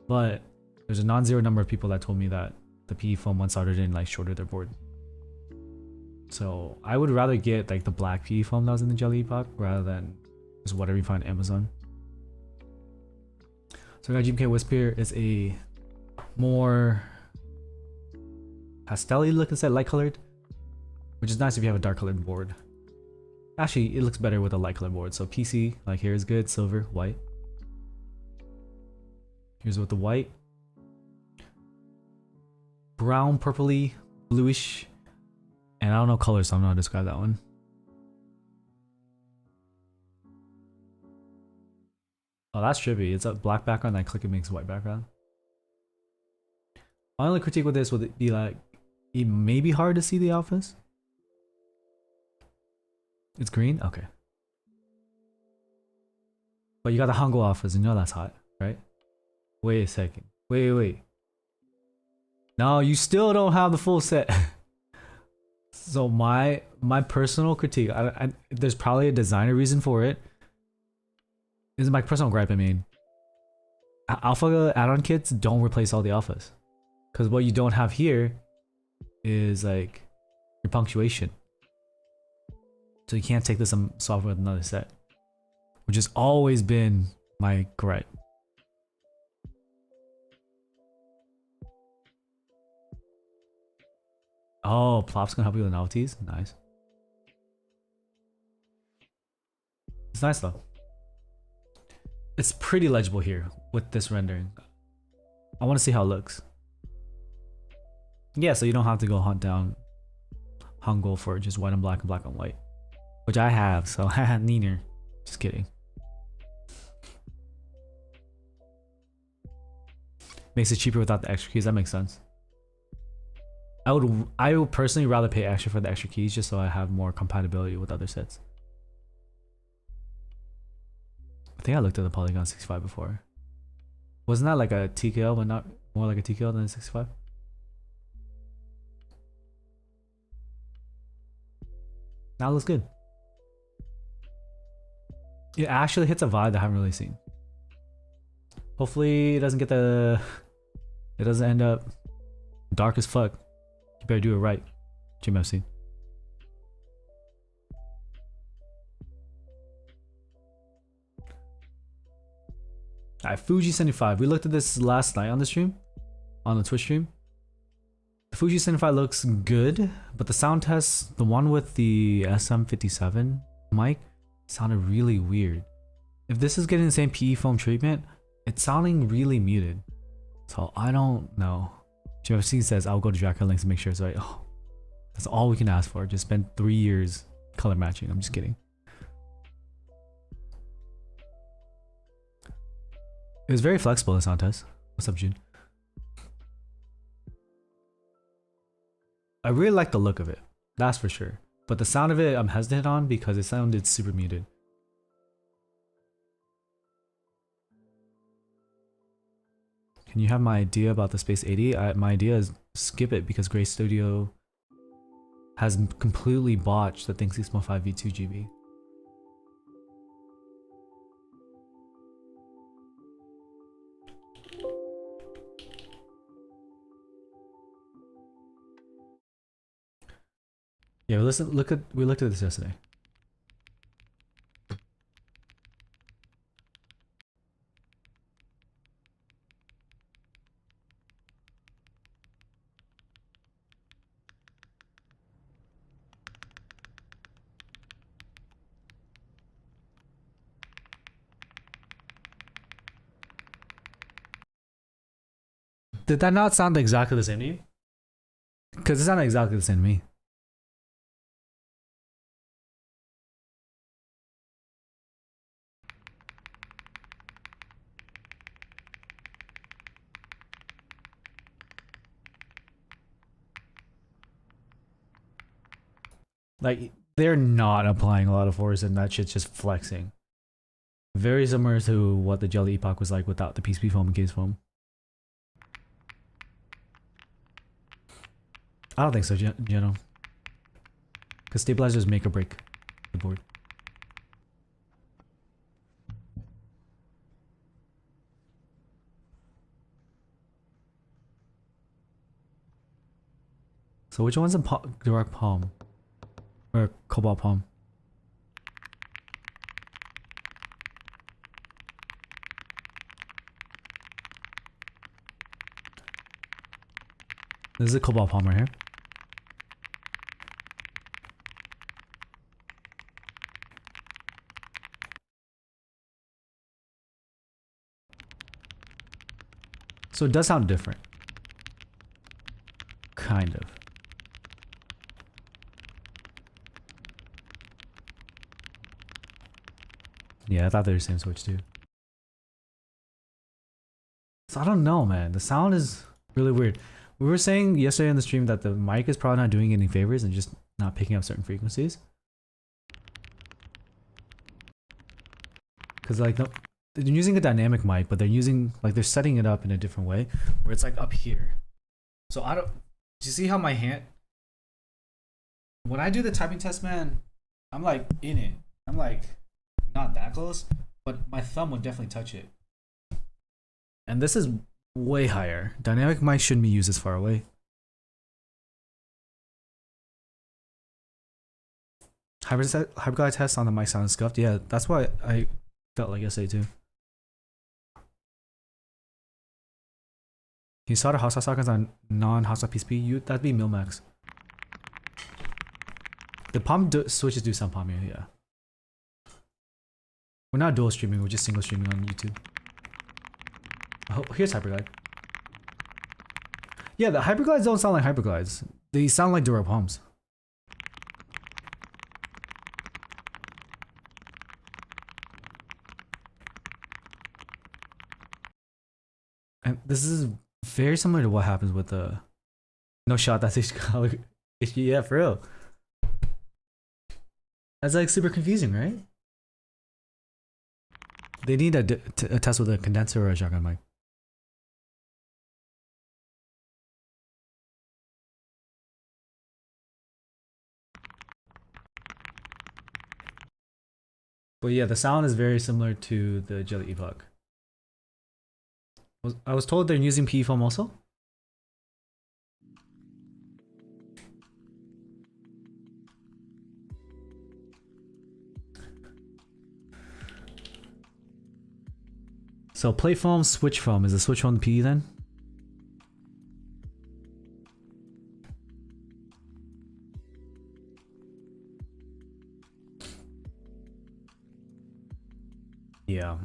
But there's a non-zero number of people that told me that the PE foam one starter didn't like shorter their board. So I would rather get like the black PE foam that was in the Jelly Epoch rather than just whatever you find on Amazon. So I got GMK Wisp here. It's a more pastel-y look instead, light colored, which is nice if you have a dark colored board. Actually, it looks better with a light colored board. So PC, like here is good, silver, white. Here's with the white. Brown, purpley, bluish. And I don't know colors, so I'm not gonna describe that one. Oh, that's trippy. It's a black background, then I click it makes a white background. My only critique with this would be like, it may be hard to see the alphas. It's green? Okay. But you got the Hango alphas, and you know that's hot, right? Wait a second. Wait. No, you still don't have the full set. So my personal critique, there's probably a designer reason for it. This is my personal gripe, I mean. Alpha add-on kits don't replace all the alphas. Because what you don't have here is like your punctuation. So you can't take this and swap it with another set. Which has always been my gripe. Oh, Plop's gonna help you with novelties? Nice. It's nice though. It's pretty legible here with this rendering. I want to see how it looks. Yeah, so you don't have to go hunt down Hangul for just white and black and white. Which I have, so haha, neener. Just kidding. Makes it cheaper without the extra keys, that makes sense. I would personally rather pay extra for the extra keys just so I have more compatibility with other sets. I think I looked at the Polygon 65 before. Wasn't that like a TKL, but not more like a TKL than a 65? That looks good. It actually hits a vibe that I haven't really seen. Hopefully it doesn't end up dark as fuck. You better do it right, Jim FC. Alright, Fuji 75. We looked at this last night on the stream, on the Twitch stream. The Fuji 75 looks good, but the sound test, the one with the SM57 mic, sounded really weird. If this is getting the same PE foam treatment, it's sounding really muted. So I don't know. GFC says I'll go to Dracula links and make sure it's right. Oh, that's all we can ask for. Just spend 3 years color matching. I'm just kidding. It was very flexible, the sound test. What's up, June? I really like the look of it. That's for sure. But the sound of it, I'm hesitant on because it sounded super muted. Can you have my idea about the Space 80? My idea is skip it because Gray Studio has completely botched the Think 6.5 V2 GB. Yeah, we looked at this yesterday. Did that not sound exactly the same to you? Because it sounded exactly the same to me. Like they're not applying a lot of force, and that shit's just flexing. Very similar to what the Jelly Epoch was like without the PCB foam and case foam. I don't think so, Geno. Because stabilizers make or break the board. So which one's a direct palm? Or cobalt palm? This is a cobalt palm right here. So it does sound different. Kind of. Yeah, I thought they were the same switch too. So I don't know, man. The sound is really weird. We were saying yesterday in the stream that the mic is probably not doing any favors and just not picking up certain frequencies. Because like, no, they're using a dynamic mic, but they're using, like they're setting it up in a different way where it's like up here. So I don't, do you see how my hand, when I do the typing test, man, I'm like in it. I'm like not that close, but my thumb would definitely touch it. And this is way higher. Dynamic mic shouldn't be used this far away. Hyperglide test on the mic sounded scuffed. Yeah, that's what I felt like yesterday too. You solder hostile sockets on non-hostile PCB. That'd be Milmax. The palm switches do sound palmier, yeah. We're not dual streaming, we're just single streaming on YouTube. Oh, here's Hyperglide. Yeah, the Hyperglides don't sound like Hyperglides. They sound like Dura palms. And this is very similar to what happens with the no shot that's yeah, for real. That's like super confusing, right? They need a test with a condenser or a shotgun mic. But yeah, the sound is very similar to the Jelly Epoch. I was told they're using PE foam also? So plate foam, switch foam. Is the switch foam the PE then? Yeah.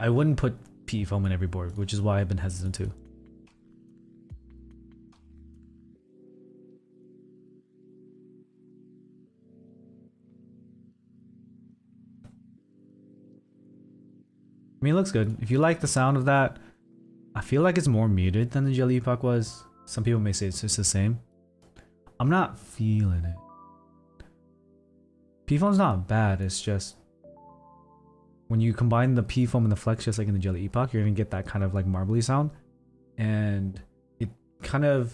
I wouldn't put PE foam in every board, which is why I've been hesitant to. I mean, it looks good. If you like the sound of that, I feel like it's more muted than the Jelly Epoch was. Some people may say it's just the same. I'm not feeling it. PE foam's not bad, it's just when you combine the PE foam and the flex, just like in the Jelly Epoch, you're gonna get that kind of like marbly sound. And it kind of,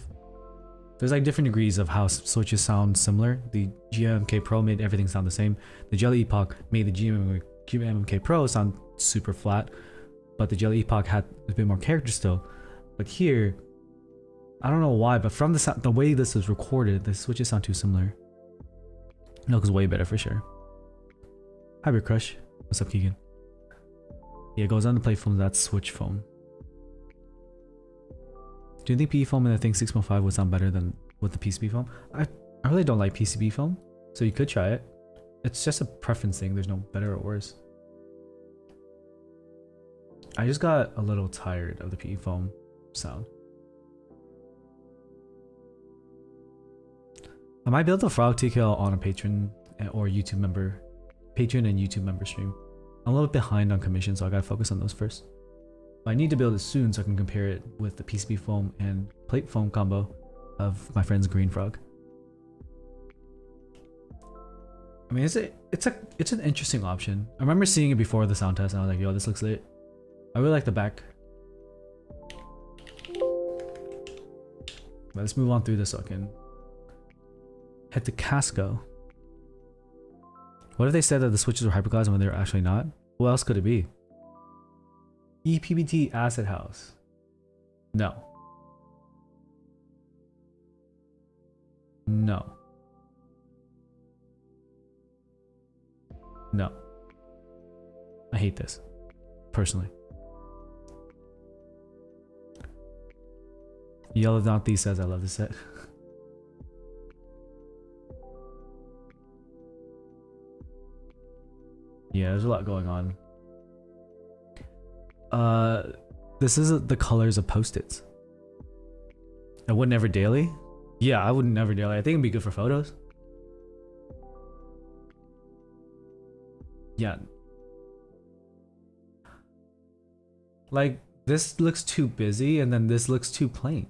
there's like different degrees of how switches sound similar. The GMMK Pro made everything sound the same. The Jelly Epoch made the GMMK Pro sound super flat, but the Jelly Epoch had a bit more character still. But here, I don't know why, but from the way this is recorded, the switches sound too similar. It looks way better for sure. Hybrid Crush. What's up, Keegan? Yeah, it goes on the plate foam, that's switch foam. Do you think PE foam in the Thing 6.5 would sound better than with the PCB foam? I really don't like PCB foam, so you could try it. It's just a preference thing, there's no better or worse. I just got a little tired of the PE foam sound. I might build a Frog TKL on a Patreon or YouTube member, Patreon and YouTube member stream. I'm a little bit behind on commission, so I gotta focus on those first. But I need to build it soon so I can compare it with the PCB foam and plate foam combo of my friend's Green Frog. I mean, it's an interesting option. I remember seeing it before the sound test and I was like, yo, this looks lit. I really like the back. But let's move on through this so I can head to Casco. What if they said that the switches were hyperclass when they're actually not? What else could it be? EPBT Acid House. No. No. No. I hate this. Personally. Yellow Dante says I love this set. Yeah, there's a lot going on. This is the colors of Post-its. I would never daily. Yeah, I would never daily. I think it'd be good for photos. Yeah. Like, this looks too busy and then this looks too plain.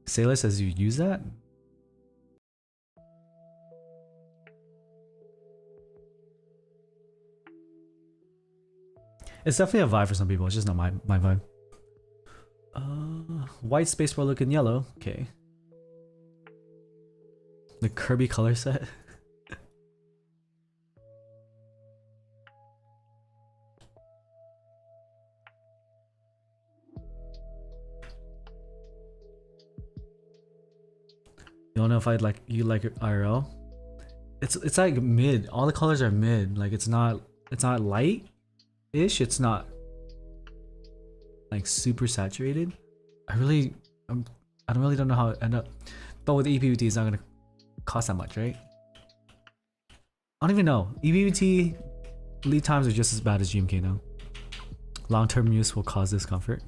Sailor says you use that? It's definitely a vibe for some people. It's just not my vibe. White space bar looking yellow. Okay. The Kirby color set. You don't know if you like it IRL. It's like mid. All the colors are mid. Like it's not light-ish. It's not like super saturated. I don't know how it end up. But with EPBT, it's not gonna cost that much, right? I don't even know. EPBT lead times are just as bad as GMK now. Long-term use will cause discomfort.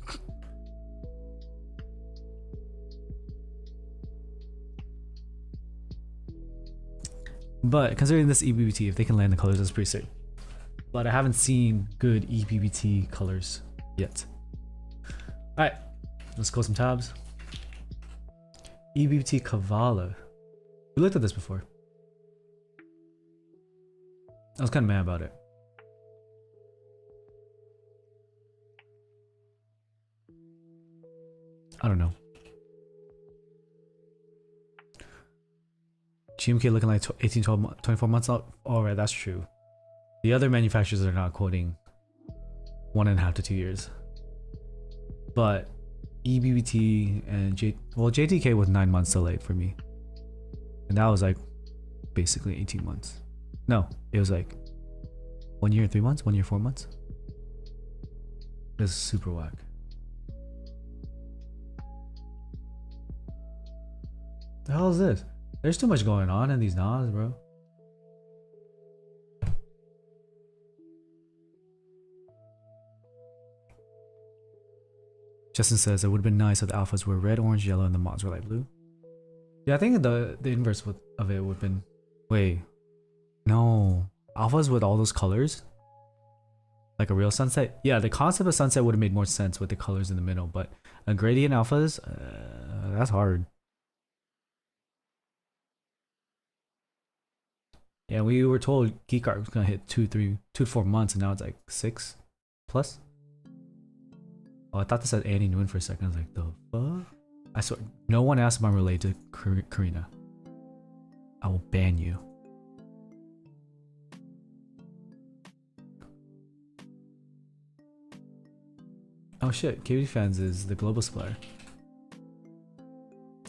But considering this EPBT, if they can land the colors, that's pretty sick. But I haven't seen good EPBT colors yet. Alright, let's close some tabs. EPBT Kavala. We looked at this before. I was kind of mad about it. I don't know. GMK looking like 18, 12, 24 months out. Alright, that's true. The other manufacturers are not quoting 1.5 to 2 years. But EPBT and JTK was 9 months delayed for me. And that was like basically 18 months. No, it was like 1 year and 3 months, 1 year, 4 months. This is super whack. The hell is this? There's too much going on in these NAS, bro. Justin says it would have been nice if the alphas were red, orange, yellow, and the mods were light blue. Yeah, I think the inverse of it would have been... Wait. No. Alphas with all those colors? Like a real sunset? Yeah, the concept of sunset would have made more sense with the colors in the middle, but a gradient alphas? That's hard. Yeah, we were told Geekart was gonna hit 2 to 4 months, and now it's like 6 plus. Oh, I thought this said Annie Nguyen for a second. I was like, the fuck? I swear, no one asked if I'm related to Karina. I will ban you. Oh shit, KBD Fans is the global supplier.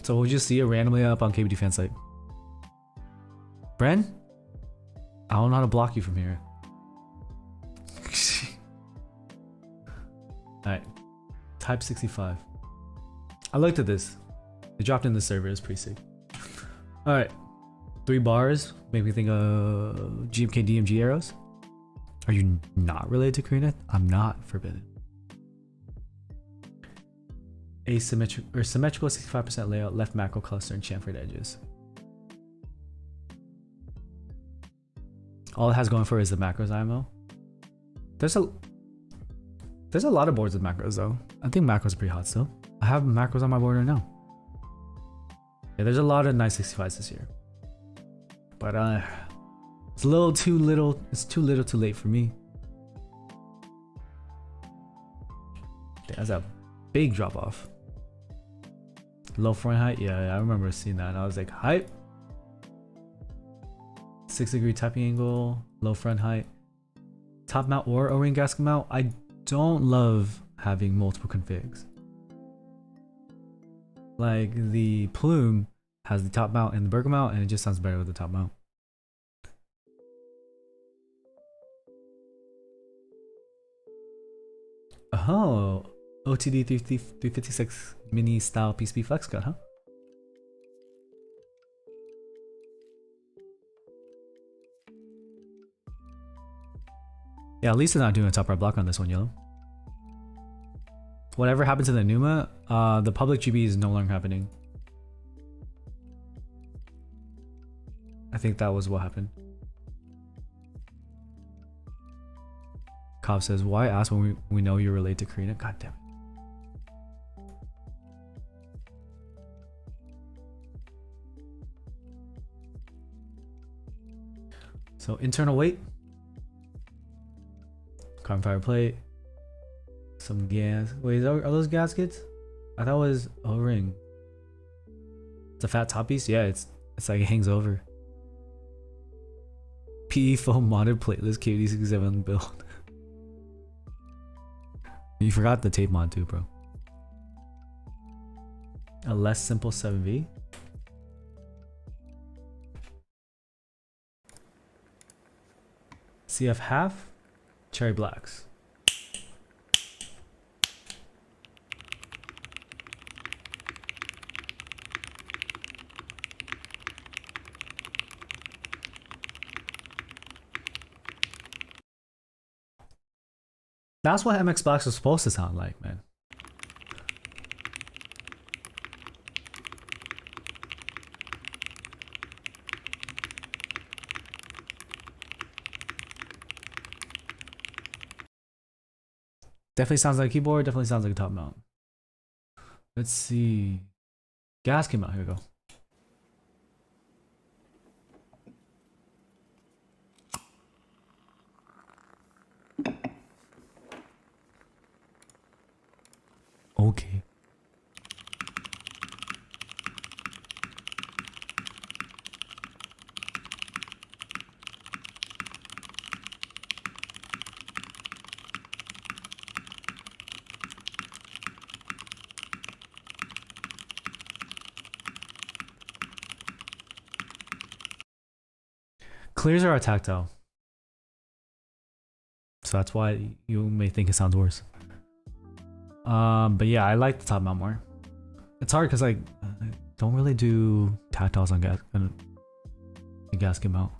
So we'll just see it randomly up on KBD Fans site. Bren? I don't know how to block you from here. Alright. Type 65. I looked at this. They dropped in the server. It's pretty sick. Alright. 3 bars. Make me think of GMK DMG arrows. Are you not related to Karina? I'm not forbidden. Asymmetrical or symmetrical 65% layout, left macro cluster, and chamfered edges. All it has going for it is the macros IMO. There's a lot of boards with macros though. I think macros are pretty hot still. I have macros on my board right now. Yeah, there's a lot of 965s this year. But it's a little too little. It's too little too late for me. That's a big drop off. Low front height. Yeah, I remember seeing that. And I was like, hype. 6-degree tapping angle. Low front height. Top mount or O-ring gasket mount. I don't love having multiple configs. Like the Plume has the top mount and the Burger mount, and it just sounds better with the top mount. Oh, OTD 356 mini style PCB flex cut, huh? Yeah, at least they're not doing a top right block on this one, Yellow. Whatever happened to the Numa, the public GB is no longer happening. I think that was what happened. Cobb says, why ask when we know you're related to Karina? God damn it. So internal weight. Carbon fiber plate. Some gas. Wait, are those gaskets? I thought it was O-ring. It's a fat top piece? Yeah, it's like it hangs over. PE foam modded plateless KD67 build. You forgot the tape mod too, bro. A less simple 7V. CF half, cherry blacks. That's what MX Blacks was supposed to sound like, man. Definitely sounds like a keyboard, definitely sounds like a top mount. Let's see. Gasket mount, here we go. Okay. Clears are tactile. So that's why you may think it sounds worse. But yeah, I like the top mount more. It's hard because like I don't really do tactiles on the gasket mount.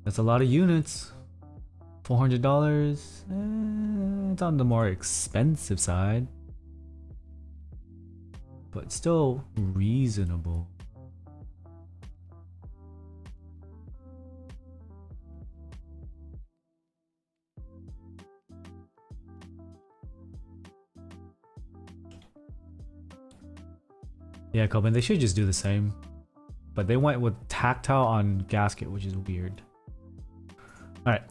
That's a lot of units. $400. It's on the more expensive side, but still reasonable. Yeah, Coben, they should just do the same. But they went with tactile on gasket, which is weird. Alright.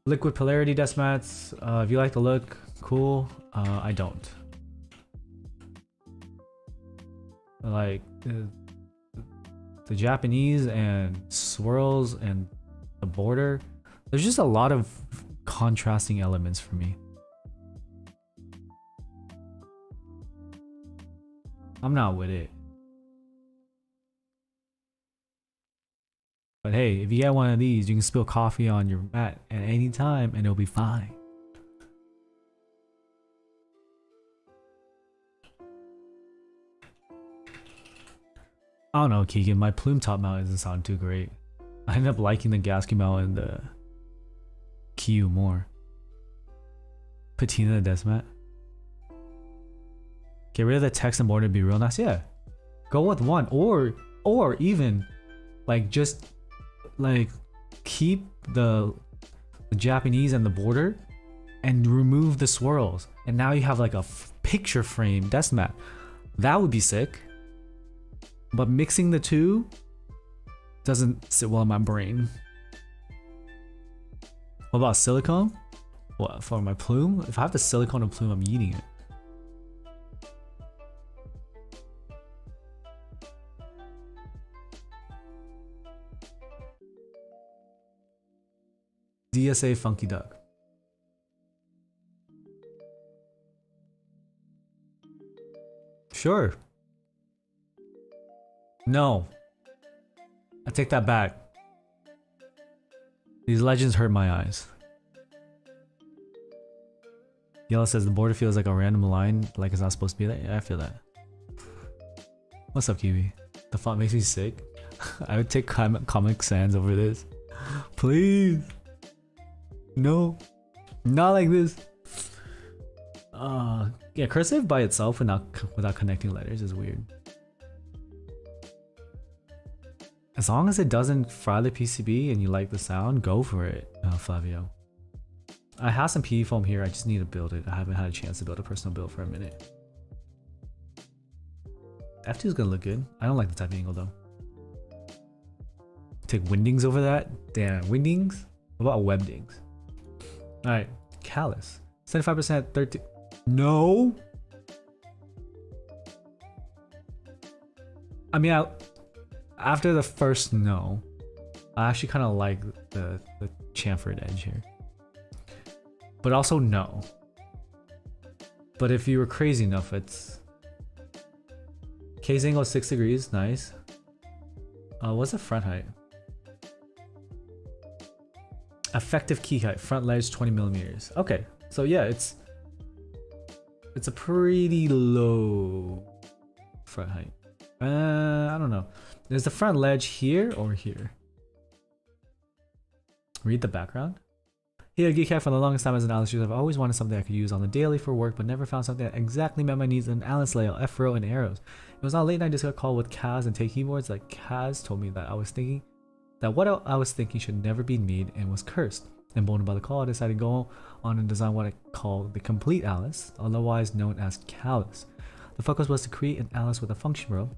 Liquid polarity desk mats. If you like the look, cool. I don't. Like the Japanese and swirls and the border. There's just a lot of contrasting elements for me. I'm not with it. But hey, if you get one of these, you can spill coffee on your mat at any time and it'll be fine. I don't know, Keegan, my plume top mount doesn't sound too great. I ended up liking the gasket mount and the Q more. Patina desk mat. Get rid of the text and border to be real nice. Yeah, go with one, or even like just like keep the Japanese and the border and remove the swirls. And now you have like a picture frame desk mat. That would be sick. But mixing the two doesn't sit well in my brain. What about silicone? What, for my plume? If I have the silicone and plume, I'm eating it. DSA Funky Duck. Sure. No. I take that back. These legends hurt my eyes. Yellow says the border feels like a random line, like it's not supposed to be there. Yeah, I feel that. What's up, Kiwi? The font makes me sick. I would take Comic Sans over this. Please. No. Not like this. Yeah, cursive by itself without connecting letters is weird. As long as it doesn't fry the PCB and you like the sound, go for it, Flavio. I have some PE foam here, I just need to build it. I haven't had a chance to build a personal build for a minute. F2 is gonna look good. I don't like the type angle though. Take windings over that? Damn, windings? What about webdings? Alright, callus. 75%, 13. No! I mean, after the first no, I actually kind of like the chamfered edge here. But also no. But if you were crazy enough, it's... Case angle 6 degrees, nice. What's the front height? Effective key height, front ledge 20 millimeters. Okay, so yeah, it's a pretty low front height. I don't know. Is the front ledge here or here? Read the background. Here at GeekHack for the longest time as an Alice user, I've always wanted something I could use on the daily for work, but never found something that exactly met my needs in Alice layout, F-row, and arrows. It was on a late night Discord call with Kaz and Take Keyboards that Kaz told me that what I was thinking should never be made and was cursed. Emboldened by the call, I decided to go on and design what I call the complete Alice, otherwise known as Callus. The focus was to create an Alice with a function row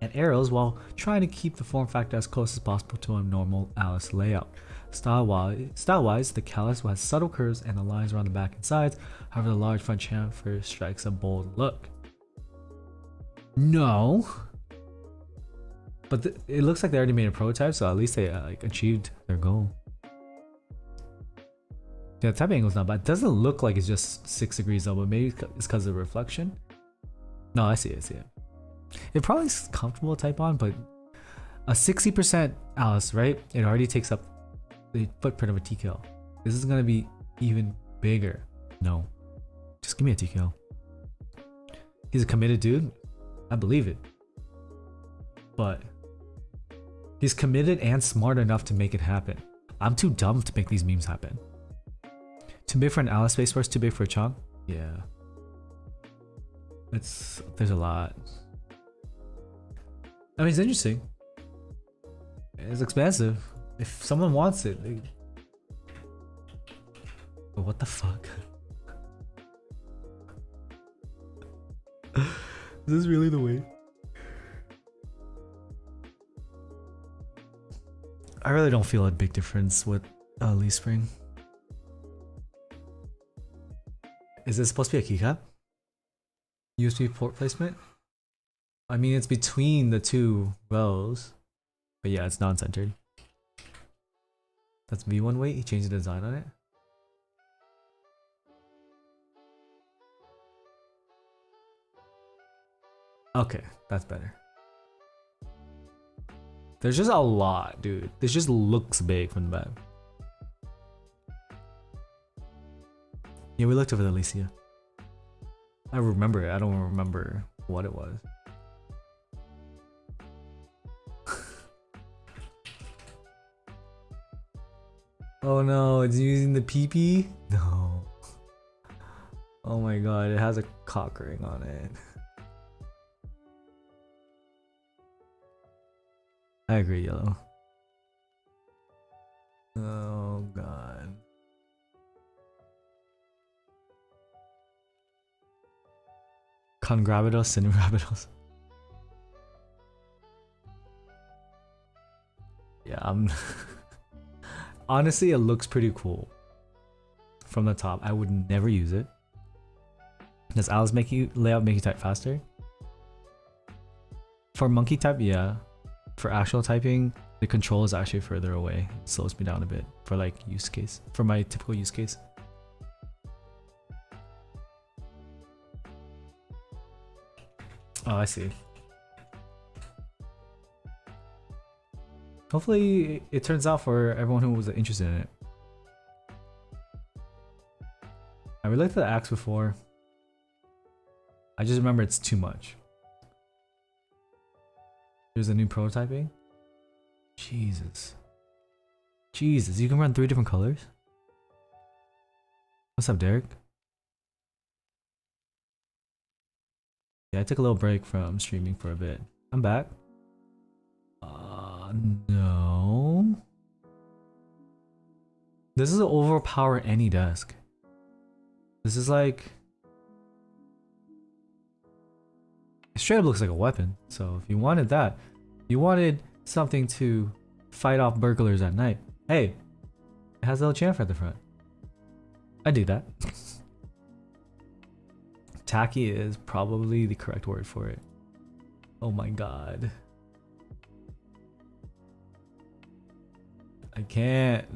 and arrows while trying to keep the form factor as close as possible to a normal Alice layout. Style-wise, the Callus has subtle curves and the lines around the back and sides, however the large front chamfer strikes a bold look. No! But it looks like they already made a prototype, so at least they achieved their goal. Yeah, the type angle is not bad. It doesn't look like it's just 6 degrees though, but maybe it's because of the reflection. No, I see it. It probably is comfortable to type on, but a 60% Alice, right? It already takes up the footprint of a TKL. This is gonna be even bigger. No, just give me a TKL. He's a committed dude. I believe it. But he's committed and smart enough to make it happen. I'm too dumb to make these memes happen. Too big for an Alice Space Force, too big for a chunk? Yeah. There's a lot. I mean, it's interesting. It's expensive. If someone wants it, but what the fuck? Is this really the way? I really don't feel a big difference with leaf spring. Is this supposed to be a keycap? USB port placement? I mean, it's between the two rows, but yeah, it's non-centered. That's V1 weight. He changed the design on it. Okay, that's better. There's just a lot, dude. This just looks big from the back. Yeah, we looked over the Alicia. I remember it. I don't remember what it was. Oh no, it's using the PP? No. Oh my god, it has a cock ring on it. I agree, yellow. Congravidos, Cinerabidos. Yeah, I'm honestly it looks pretty cool from the top. I would never use it. Does Alice make you layout make you type faster? For monkey type, yeah. For actual typing, the control is actually further away. It slows me down a bit for like use case. For my typical use case. Oh, I see. Hopefully it turns out for everyone who was interested in it. I really liked the axe before. I just remember it's too much. There's a new prototyping. Jesus. Jesus, you can run 3 different colors? What's up, Derek? Yeah, I took a little break from streaming for a bit. I'm back. No. This is overpower any desk. This is like... It straight up looks like a weapon. So if you wanted that, you wanted something to fight off burglars at night. Hey, it has a little chamfer at the front. I do that. Tacky is probably the correct word for it. Oh my god. I can't.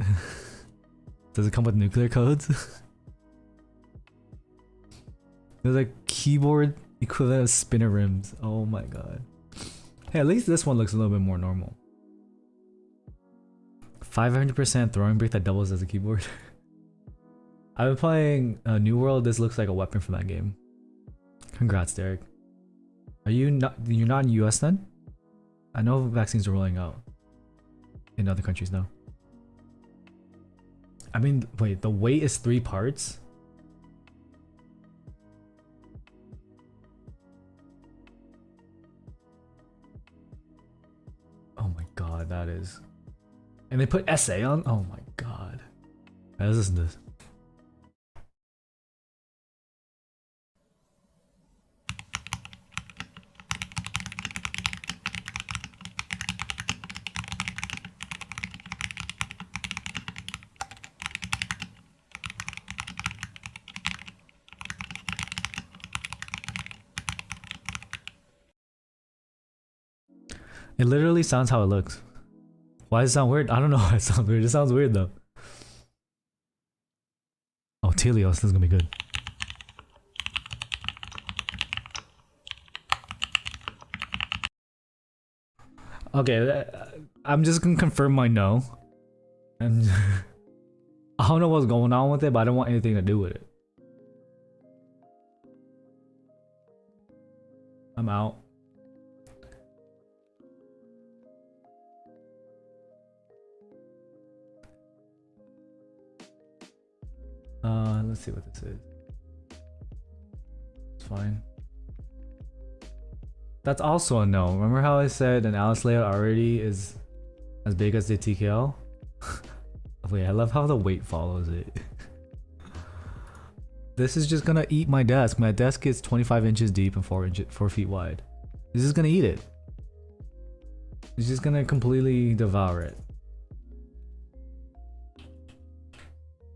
Does it come with nuclear codes? There's a keyboard equivalent of spinner rims. Oh my god. Hey, at least this one looks a little bit more normal. 500% throwing brick that doubles as a keyboard. I've been playing New World. This looks like a weapon from that game. Congrats, Derek. Are you not? You're not in the US then? I know vaccines are rolling out in other countries now. I mean, wait, the weight is 3 parts? Oh my god, that is... And they put SA on? Oh my god. Alright, let's listen to this. It literally sounds how it looks. Why does it sound weird? I don't know why it sounds weird. It sounds weird though. Oh, Telios, this is gonna be good. Okay, I'm just gonna confirm my no. And I don't know what's going on with it, but I don't want anything to do with it. I'm out. Let's see what this is. It's fine. That's also a no. Remember how I said an Alice layout already is as big as the TKL? Wait, I love how the weight follows it. This is just gonna eat my desk. My desk is 25 inches deep and 4 feet wide. This is gonna eat it. It's just gonna completely devour it.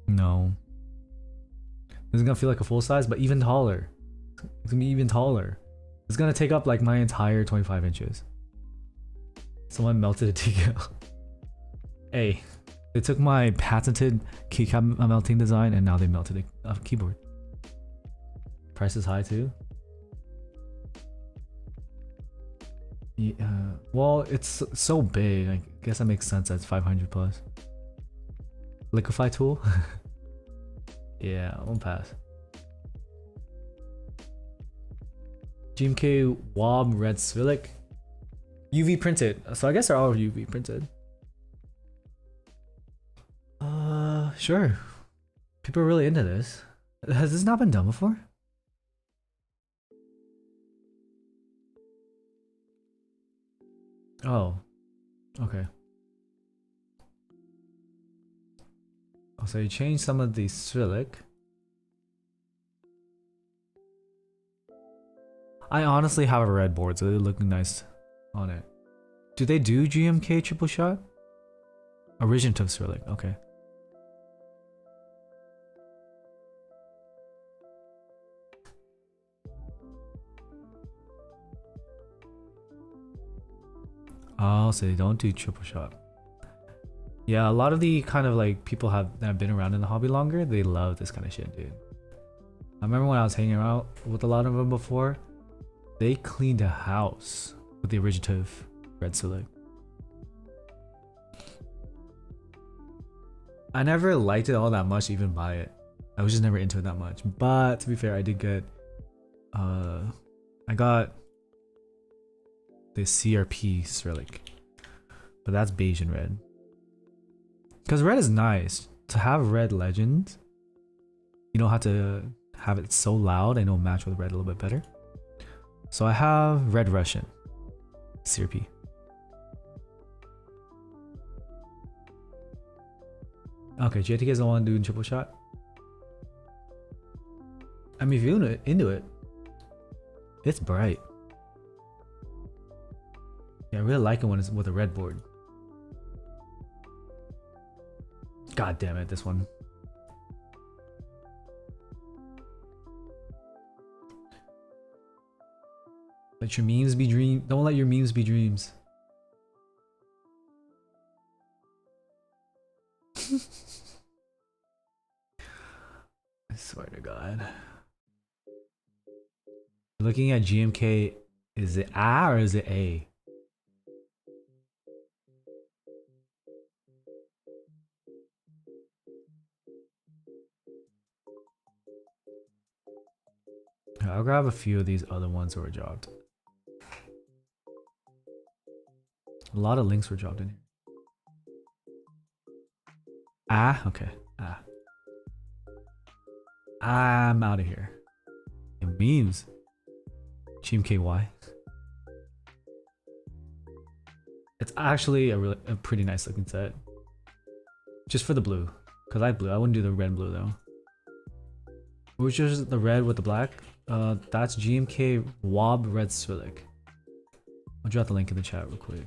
No. This is gonna feel like a full size, but even taller. It's gonna be even taller. It's gonna take up like my entire 25 inches. Someone melted a TKL. Hey, they took my patented keycap melting design and now they melted a keyboard. Price is high too. Yeah, well, it's so big. I guess that makes sense. That's 500 plus. Liquify tool. Yeah, I won't pass. GMK Wob Red Svillic. UV printed. So I guess they're all UV printed. Sure. People are really into this. Has this not been done before? Oh. Okay. Oh, so you changed some of the Svillic. I honestly have a red board, so they look nice on it. Do they do GMK triple shot? Originative Cyrillic, okay. Oh, so they don't do triple shot. Yeah, a lot of the kind of like people that have been around in the hobby longer, they love this kind of shit, dude. I remember when I was hanging out with a lot of them before, they cleaned a house with the originative red Cyrillic. I never liked it all that much to even buy it. I was just never into it that much. But to be fair, I did get I got the CRP Cyrillic. But that's beige and red. Because red is nice. To have red legend, you don't have to have it so loud and it'll match with red a little bit better. So I have red Russian CRP. Okay, JTK is the one doing triple shot. I mean, if you're into it, it's bright. Yeah, I really like it when it's with a red board. God damn it, this one. Let your memes be dreams. Don't let your memes be dreams. I swear to God. Looking at GMK, is it A or is it A? I'll grab a few of these other ones that were dropped. A lot of links were dropped in here. Ah, okay. Ah. I'm out of here. And memes. GMKY. It's actually a pretty nice looking set. Just for the blue. Because I have blue. I wouldn't do the red and blue though. Which is the red with the black? That's GMK Wob Red Cyrillic. I'll drop the link in the chat real quick.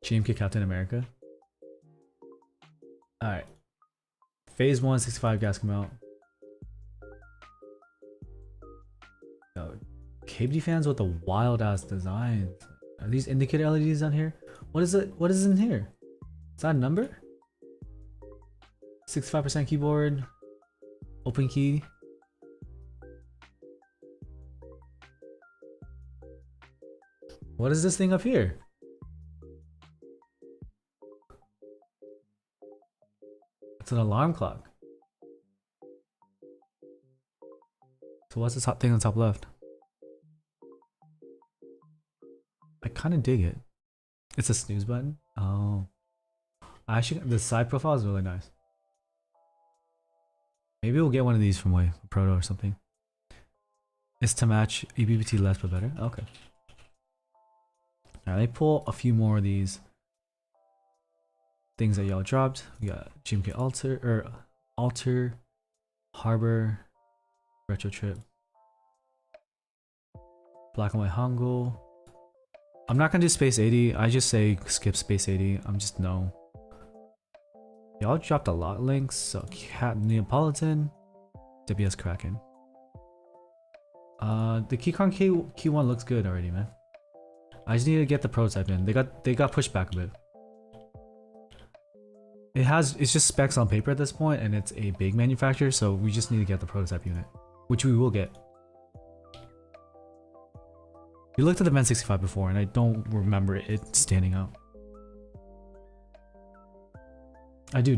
GMK Captain America. Alright. Phase 1, 65 gas come out. Yo, KBD fans with the wild ass designs. Are these indicator LEDs on here? What is it? What is in here? Is that a number? 65% keyboard. Open key. What is this thing up here? It's an alarm clock. So what's this hot thing on the top left? I kind of dig it. It's a snooze button. Oh, actually, the side profile is really nice. Maybe we'll get one of these from Wave Proto or something. It's to match EBBT less but better. Okay. Alright, let me pull a few more of these things that y'all dropped. We got GMK Alter, Harbor, Retro Trip, Black and White Hangul. I'm not gonna do Space 80. I just say skip Space 80. I'm just no. Y'all dropped a lot of links. So Cat Neapolitan, WS Kraken. The Keychron Q1 looks good already, man. I just need to get the prototype in. They got pushed back a bit. It's just specs on paper at this point, and it's a big manufacturer, so we just need to get the prototype unit, which we will get. We looked at the Ven 65 before, and I don't remember it standing out. I do.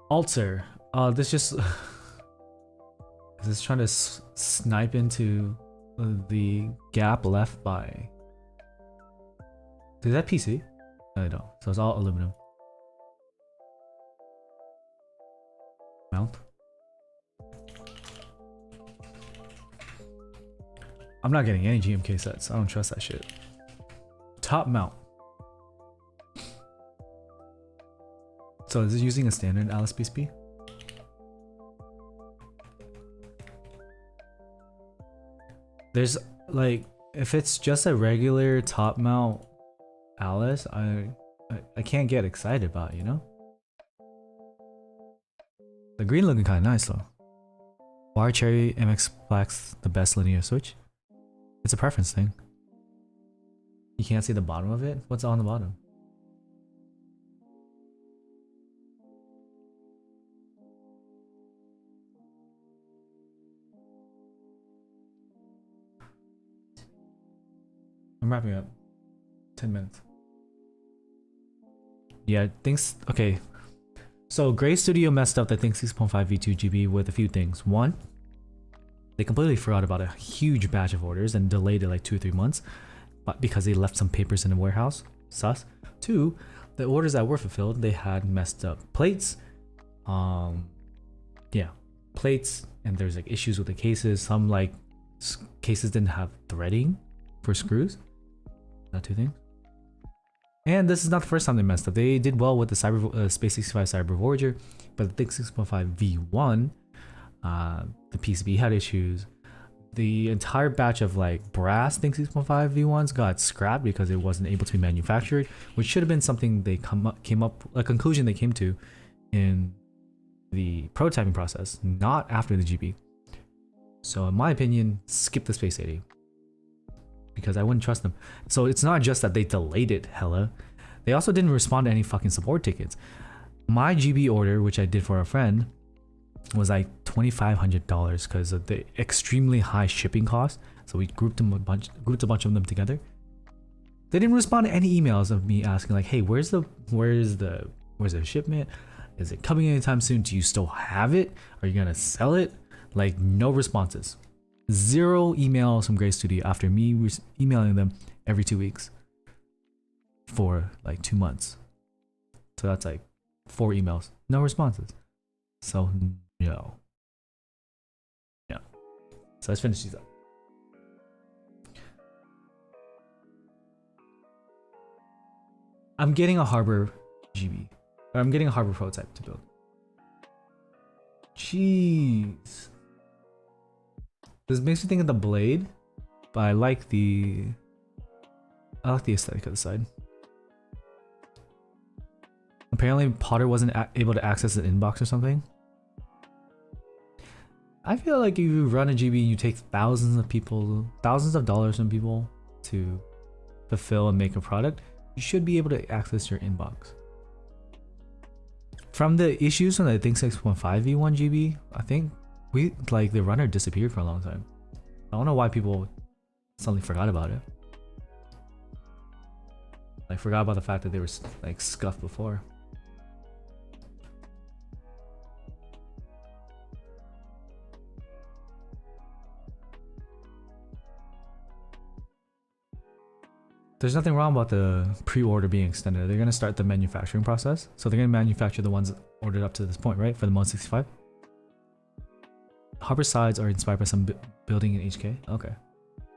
Alter. This just is this trying to snipe into the gap left by. Is that PC? No, they don't. So it's all aluminum. Mount. I'm not getting any GMK sets. I don't trust that shit. Top mount. So is it using a standard Alice BSP? There's like, if it's just a regular top mount Alice, I can't get excited about it, you know? The green looking kind of nice though. Why are Cherry MX Black's the best linear switch? It's a preference thing. You can't see the bottom of it? What's on the bottom? I'm wrapping up. 10 minutes. Yeah, things. Okay. So, Gray Studio messed up the Think 6.5 V2 GB with a few things. One, they completely forgot about a huge batch of orders and delayed it like 2 or 3 months but because they left some papers in the warehouse. Sus. Two, the orders that were fulfilled, they had messed up plates. Yeah, plates, and there's like issues with the cases. Some like cases didn't have threading for screws. Not two things. And this is not the first time they messed up. They did well with the Space 65 Cyber Voyager, but the Think 6.5 V1, the PCB had issues. The entire batch of like brass Think 6.5 V1s got scrapped because it wasn't able to be manufactured, which should have been something they came up a conclusion they came to in the prototyping process, not after the GB. So in my opinion, skip the Space 80. Because I wouldn't trust them. So it's not just that they delayed it, hella. They also didn't respond to any fucking support tickets. My GB order, which I did for a friend, was like $2,500 because of the extremely high shipping cost. So we grouped a bunch of them together. They didn't respond to any emails of me asking like, "Hey, where's the shipment? Is it coming anytime soon? Do you still have it? Are you gonna sell it?" Like, no responses. 0 emails from Gray Studio after me emailing them every 2 weeks for like 2 months. So that's like 4 emails, no responses. So no. Yeah. So let's finish these up. I'm getting a Harbor GB. Or I'm getting a Harbor prototype to build. Jeez. This makes me think of the Blade, but I like the aesthetic of the side. Apparently Potter wasn't able to access the inbox or something. I feel like if you run a GB and you take thousands of dollars from people to fulfill and make a product, you should be able to access your inbox. From the issues from the Think 6.5 V1 GB, I think the runner disappeared for a long time. I don't know why people suddenly forgot about it. Like, forgot about the fact that they were like scuffed before. There's nothing wrong about the pre-order being extended. They're gonna start the manufacturing process, so they're gonna manufacture the ones ordered up to this point, right? For the Mod 65. Harbor sides are inspired by some building in HK. Okay.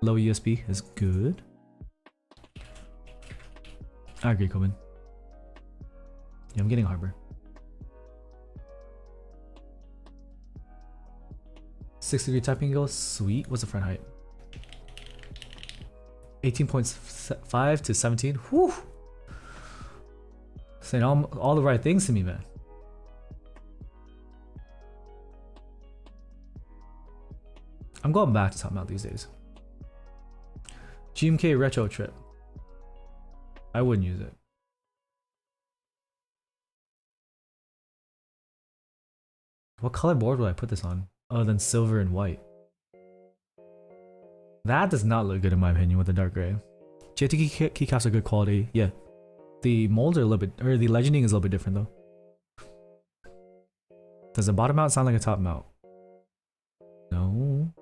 Low USB is good. I agree, Coben. Yeah, I'm getting Harbor. 6-degree typing angle, sweet. What's the front height? 18.5 to 17. Whew. Saying all the right things to me, man. I'm going back to top mount these days. GMK retro trip. I wouldn't use it. What color board would I put this on other than silver and white? That does not look good in my opinion with the dark gray. JT keycaps are good quality. Yeah. The molds are a little bit, or the legending is a little bit different though. Does the bottom mount sound like a top mount? No.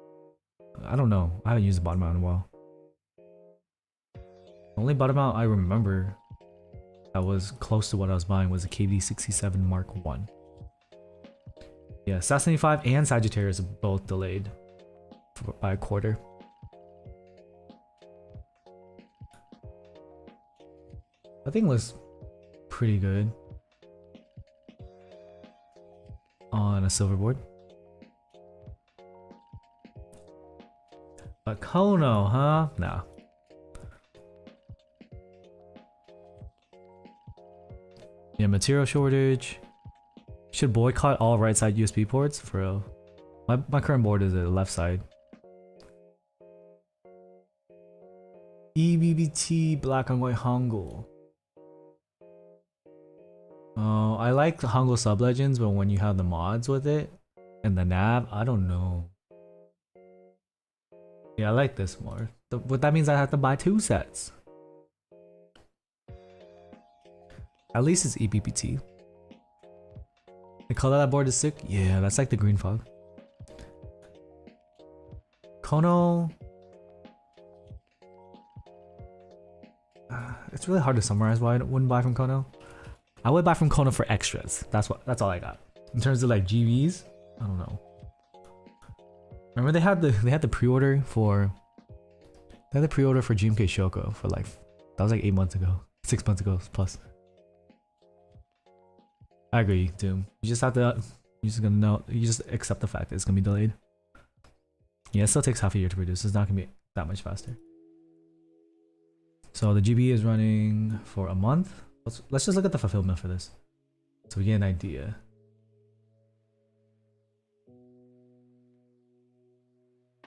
I don't know. I haven't used the bottom mount in a while. The only bottom mount I remember that was close to what I was buying was the KD67 Mark 1. Yeah, SAS-95 and Sagittarius are both delayed by a quarter. That thing looks pretty good. a silver board. But Kono, huh? Nah. Yeah, material shortage. Should boycott all right side USB ports for real. My current board is the left side. EBBT black and white Hangul. Oh, I like the Hangul Sublegends, but when you have the mods with it and the nav, I don't know. Yeah, I like this more. But that means I have to buy 2 sets. At least it's EBBT. The color of that board is sick. Yeah, that's like the green fog. Kono. It's really hard to summarize why I wouldn't buy from Kono. I would buy from Kono for extras. That's all I got. In terms of like GVs, I don't know. Remember they had the pre-order for GMK Shoko for like, that was like 8 months ago, 6 months ago plus. I agree, Doom. You just accept the fact that it's gonna be delayed. Yeah, it still takes half a year to produce. It's not gonna be that much faster. So the GB is running for a month. Let's just look at the fulfillment for this, so we get an idea.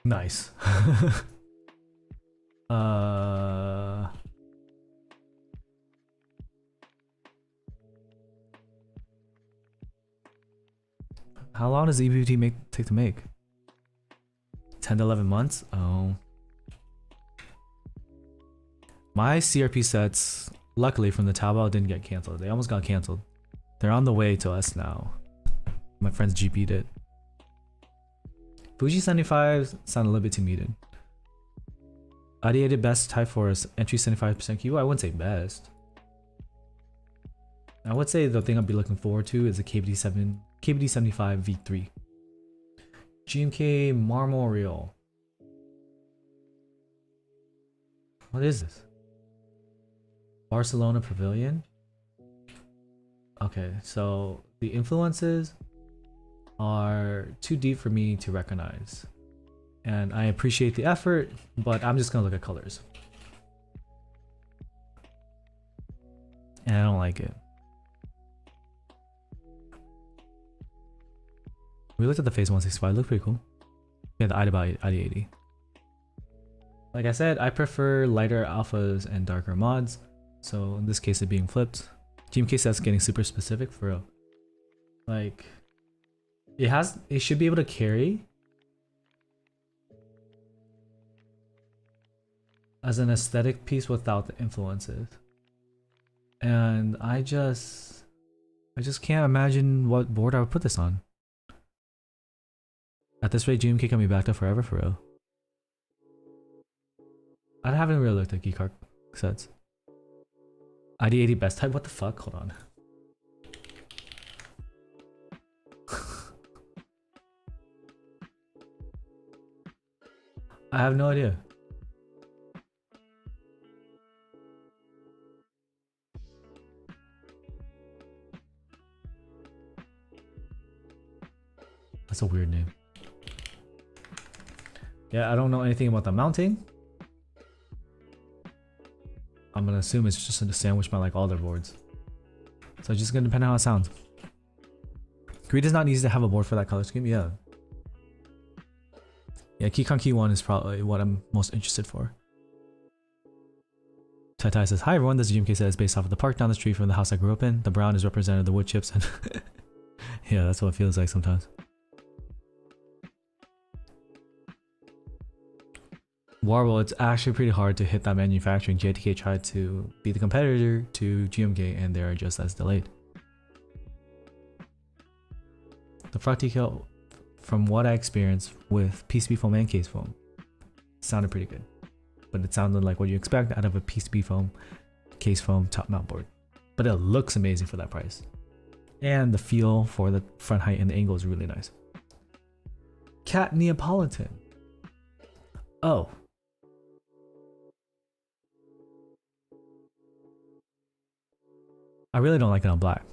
Nice. How long does EBBT take to make? 10 to 11 months? Oh. My CRP sets, luckily from the Taobao, didn't get canceled. They almost got canceled. They're on the way to us now. My friends GP'd it. Fuji 75 sound a little bit too muted. Ideated best type for entry 75% Q? I wouldn't say best. I would say the thing I'd be looking forward to is a KBD 75 V3. GMK Marmoreal. What is this? Barcelona Pavilion? Okay, so the influences are too deep for me to recognize. And I appreciate the effort, but I'm just gonna look at colors. And I don't like it. We looked at the Phase 165, it looked pretty cool. Yeah, the ID80. Like I said, I prefer lighter alphas and darker mods. So in this case, it being flipped. GMK sets getting super specific for real. Like, it should be able to carry as an aesthetic piece without the influences. And I just can't imagine what board I would put this on. At this rate, GMK can be backed up forever for real. I haven't really looked at keycard sets. ID80 best type? What the fuck? Hold on. I have no idea. That's a weird name. Yeah, I don't know anything about the mounting. I'm gonna assume it's just a sandwich by like all their boards. So it's just gonna depend on how it sounds. Greed does not need to have a board for that color scheme, yeah. Yeah, Keycon Key 1 is probably what I'm most interested for. Tai Tai says, hi everyone, this is GMK set is based off of the park down the street from the house I grew up in. The brown is represented the wood chips and yeah, that's what it feels like sometimes. Warble, it's actually pretty hard to hit that manufacturing. JTK tried to be the competitor to GMK and they're just as delayed. The front decal, from what I experienced with PCB foam and case foam, sounded pretty good. But it sounded like what you expect out of a PCB foam, case foam top mount board. But it looks amazing for that price. And the feel for the front height and the angle is really nice. Cat Neapolitan. Oh. I really don't like it on black.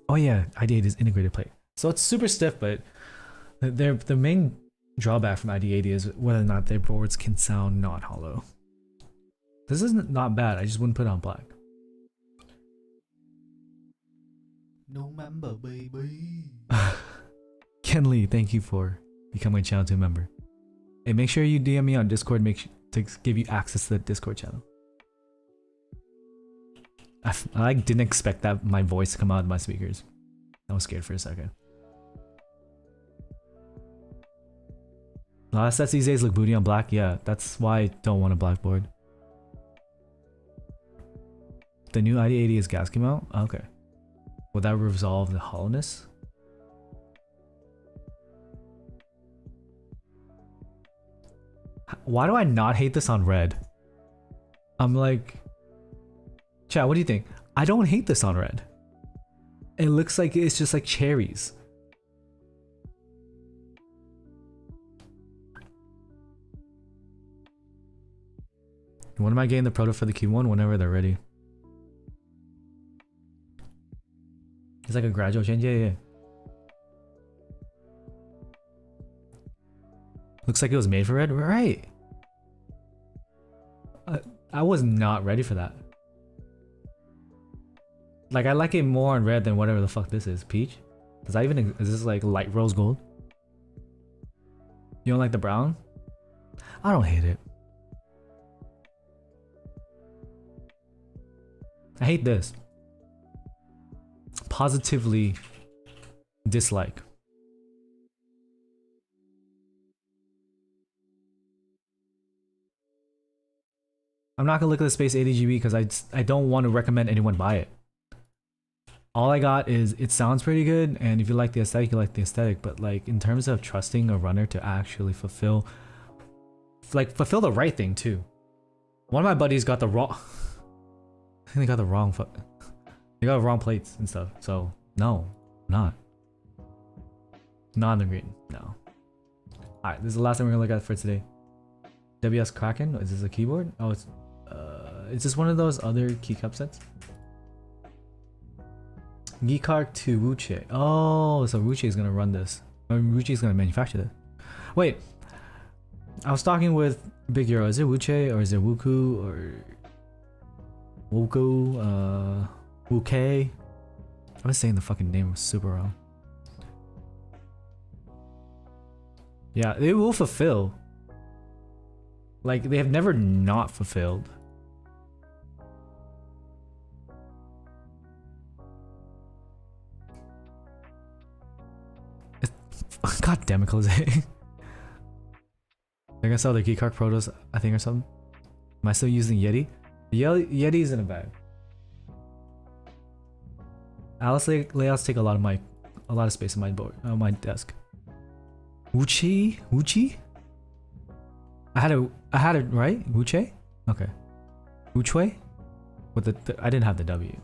Oh yeah, ID80 is integrated plate. So it's super stiff, but the main drawback from ID80 is whether or not their boards can sound not hollow. This is not bad. I just wouldn't put it on black. No member, baby. Ken Lee, thank you for becoming a channel 2 member. Hey, make sure you DM me on Discord to give you access to the Discord channel. I didn't expect that my voice to come out of my speakers. I was scared for a second. A lot of sets these days look booty on black. Yeah, that's why I don't want a black board. The new ID80 is gas came out? Okay. Will that resolve the hollowness? Why do I not hate this on red? I'm like... Chat, what do you think? I don't hate this on red. It looks like it's just like cherries. When am I getting the proto for the Q1? Whenever they're ready. It's like a gradual change. Yeah. Looks like it was made for red. Right. I was not ready for that. Like, I like it more on red than whatever the fuck this is. Peach? Is this like light rose gold? You don't like the brown? I don't hate it. I hate this. Positively dislike. I'm not gonna look at the Space 80GB because I don't want to recommend anyone buy it. All I got is it sounds pretty good, and if you like the aesthetic, you like the aesthetic. But like in terms of trusting a runner to actually fulfill the right thing too. One of my buddies got the wrong. I think they got the wrong. They got wrong plates and stuff. So no, not in the green. No. All right, this is the last thing we're gonna look at for today. WS Kraken. Is this a keyboard? Oh, it's just one of those other keycap sets. Geekark to Wuche. Oh, so Wuche is gonna run this. Wuche is gonna manufacture this. Wait, I was talking with Big Hero. Is it Wuche or is it Wuku or Wuku? Wuke? I was saying the fucking name was super wrong. Yeah, it will fulfill. Like, they have never not fulfilled. God damn it, Jose. They're gonna sell their Geekark Protos, I think, or something. Am I still using Yeti? The Yeti's in a bag. Alice layouts take a lot of space on my board, on my desk. Wuchi? I had it right. Wuche? Okay. Wuchue? With the I didn't have the W.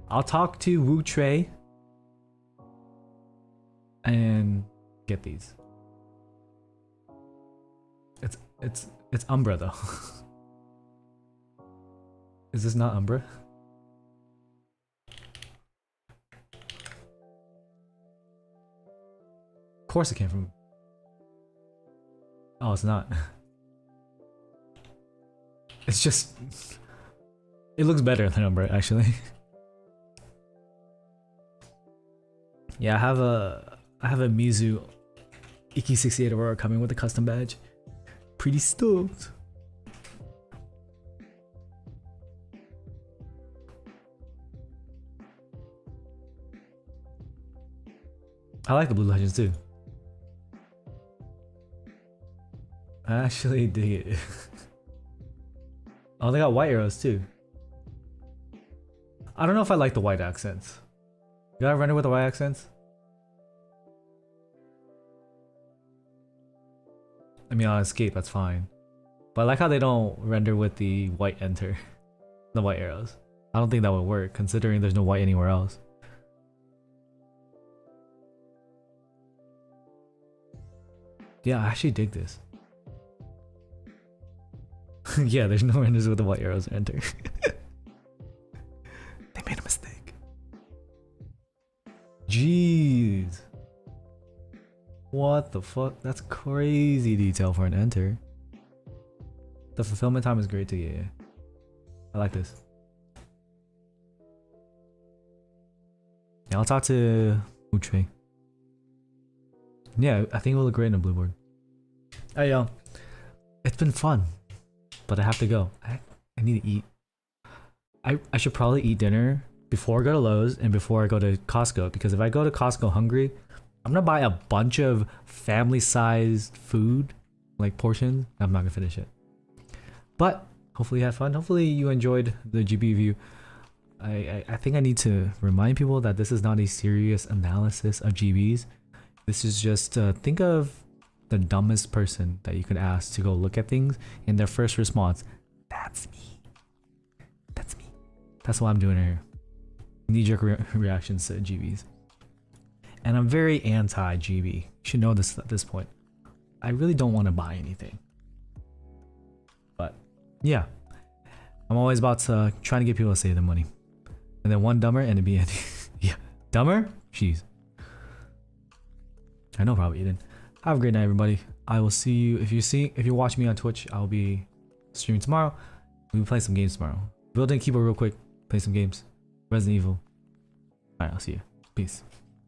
I'll talk to Wu Tre and get these. It's Umbra though. Is this not Umbra? Of course it came from. Oh, it's not. It's just. It looks better than Umbra actually. Yeah, I have a Mizu Iki68 Aurora coming with a custom badge. Pretty stoked. I like the Blue Legends too. I actually dig it. Oh, they got white arrows too. I don't know if I like the white accents. You gotta render with the white accents? I mean, on escape, that's fine. But I like how they don't render with the white enter. The white arrows. I don't think that would work, considering there's no white anywhere else. Yeah, I actually dig this. Yeah, there's no enters with the white arrows enter. They made a mistake. Jeez. What the fuck? That's crazy detail for an enter. The fulfillment time is great too, yeah. I like this. Yeah, I'll talk to Uche. Yeah, I think it will look great in a blue board. Hey yo. It's been fun. But I have to go. I need to eat. I should probably eat dinner before I go to Lowe's and before I go to Costco, because if I go to Costco hungry, I'm gonna buy a bunch of family-sized food, like portions. I'm not gonna finish it. But hopefully you had fun. Hopefully you enjoyed the GB review. I think I need to remind people that this is not a serious analysis of GBs. This is just think of the dumbest person that you could ask to go look at things, and their first response, "That's me. That's me." That's what I'm doing here. Knee-jerk reactions to GBs. And I'm very anti-GB. You should know this at this point. I really don't want to buy anything. But yeah, I'm always about to trying to get people to save their money. And then one dumber and it'd be yeah, dumber. Jeez. I know probably Eden. Have a great night, everybody. I will see you if you watch me on Twitch. I'll be streaming tomorrow. We'll be playing some games tomorrow. Building keyboard real quick. Play some games. Resident Evil. Alright, I'll see you. Peace.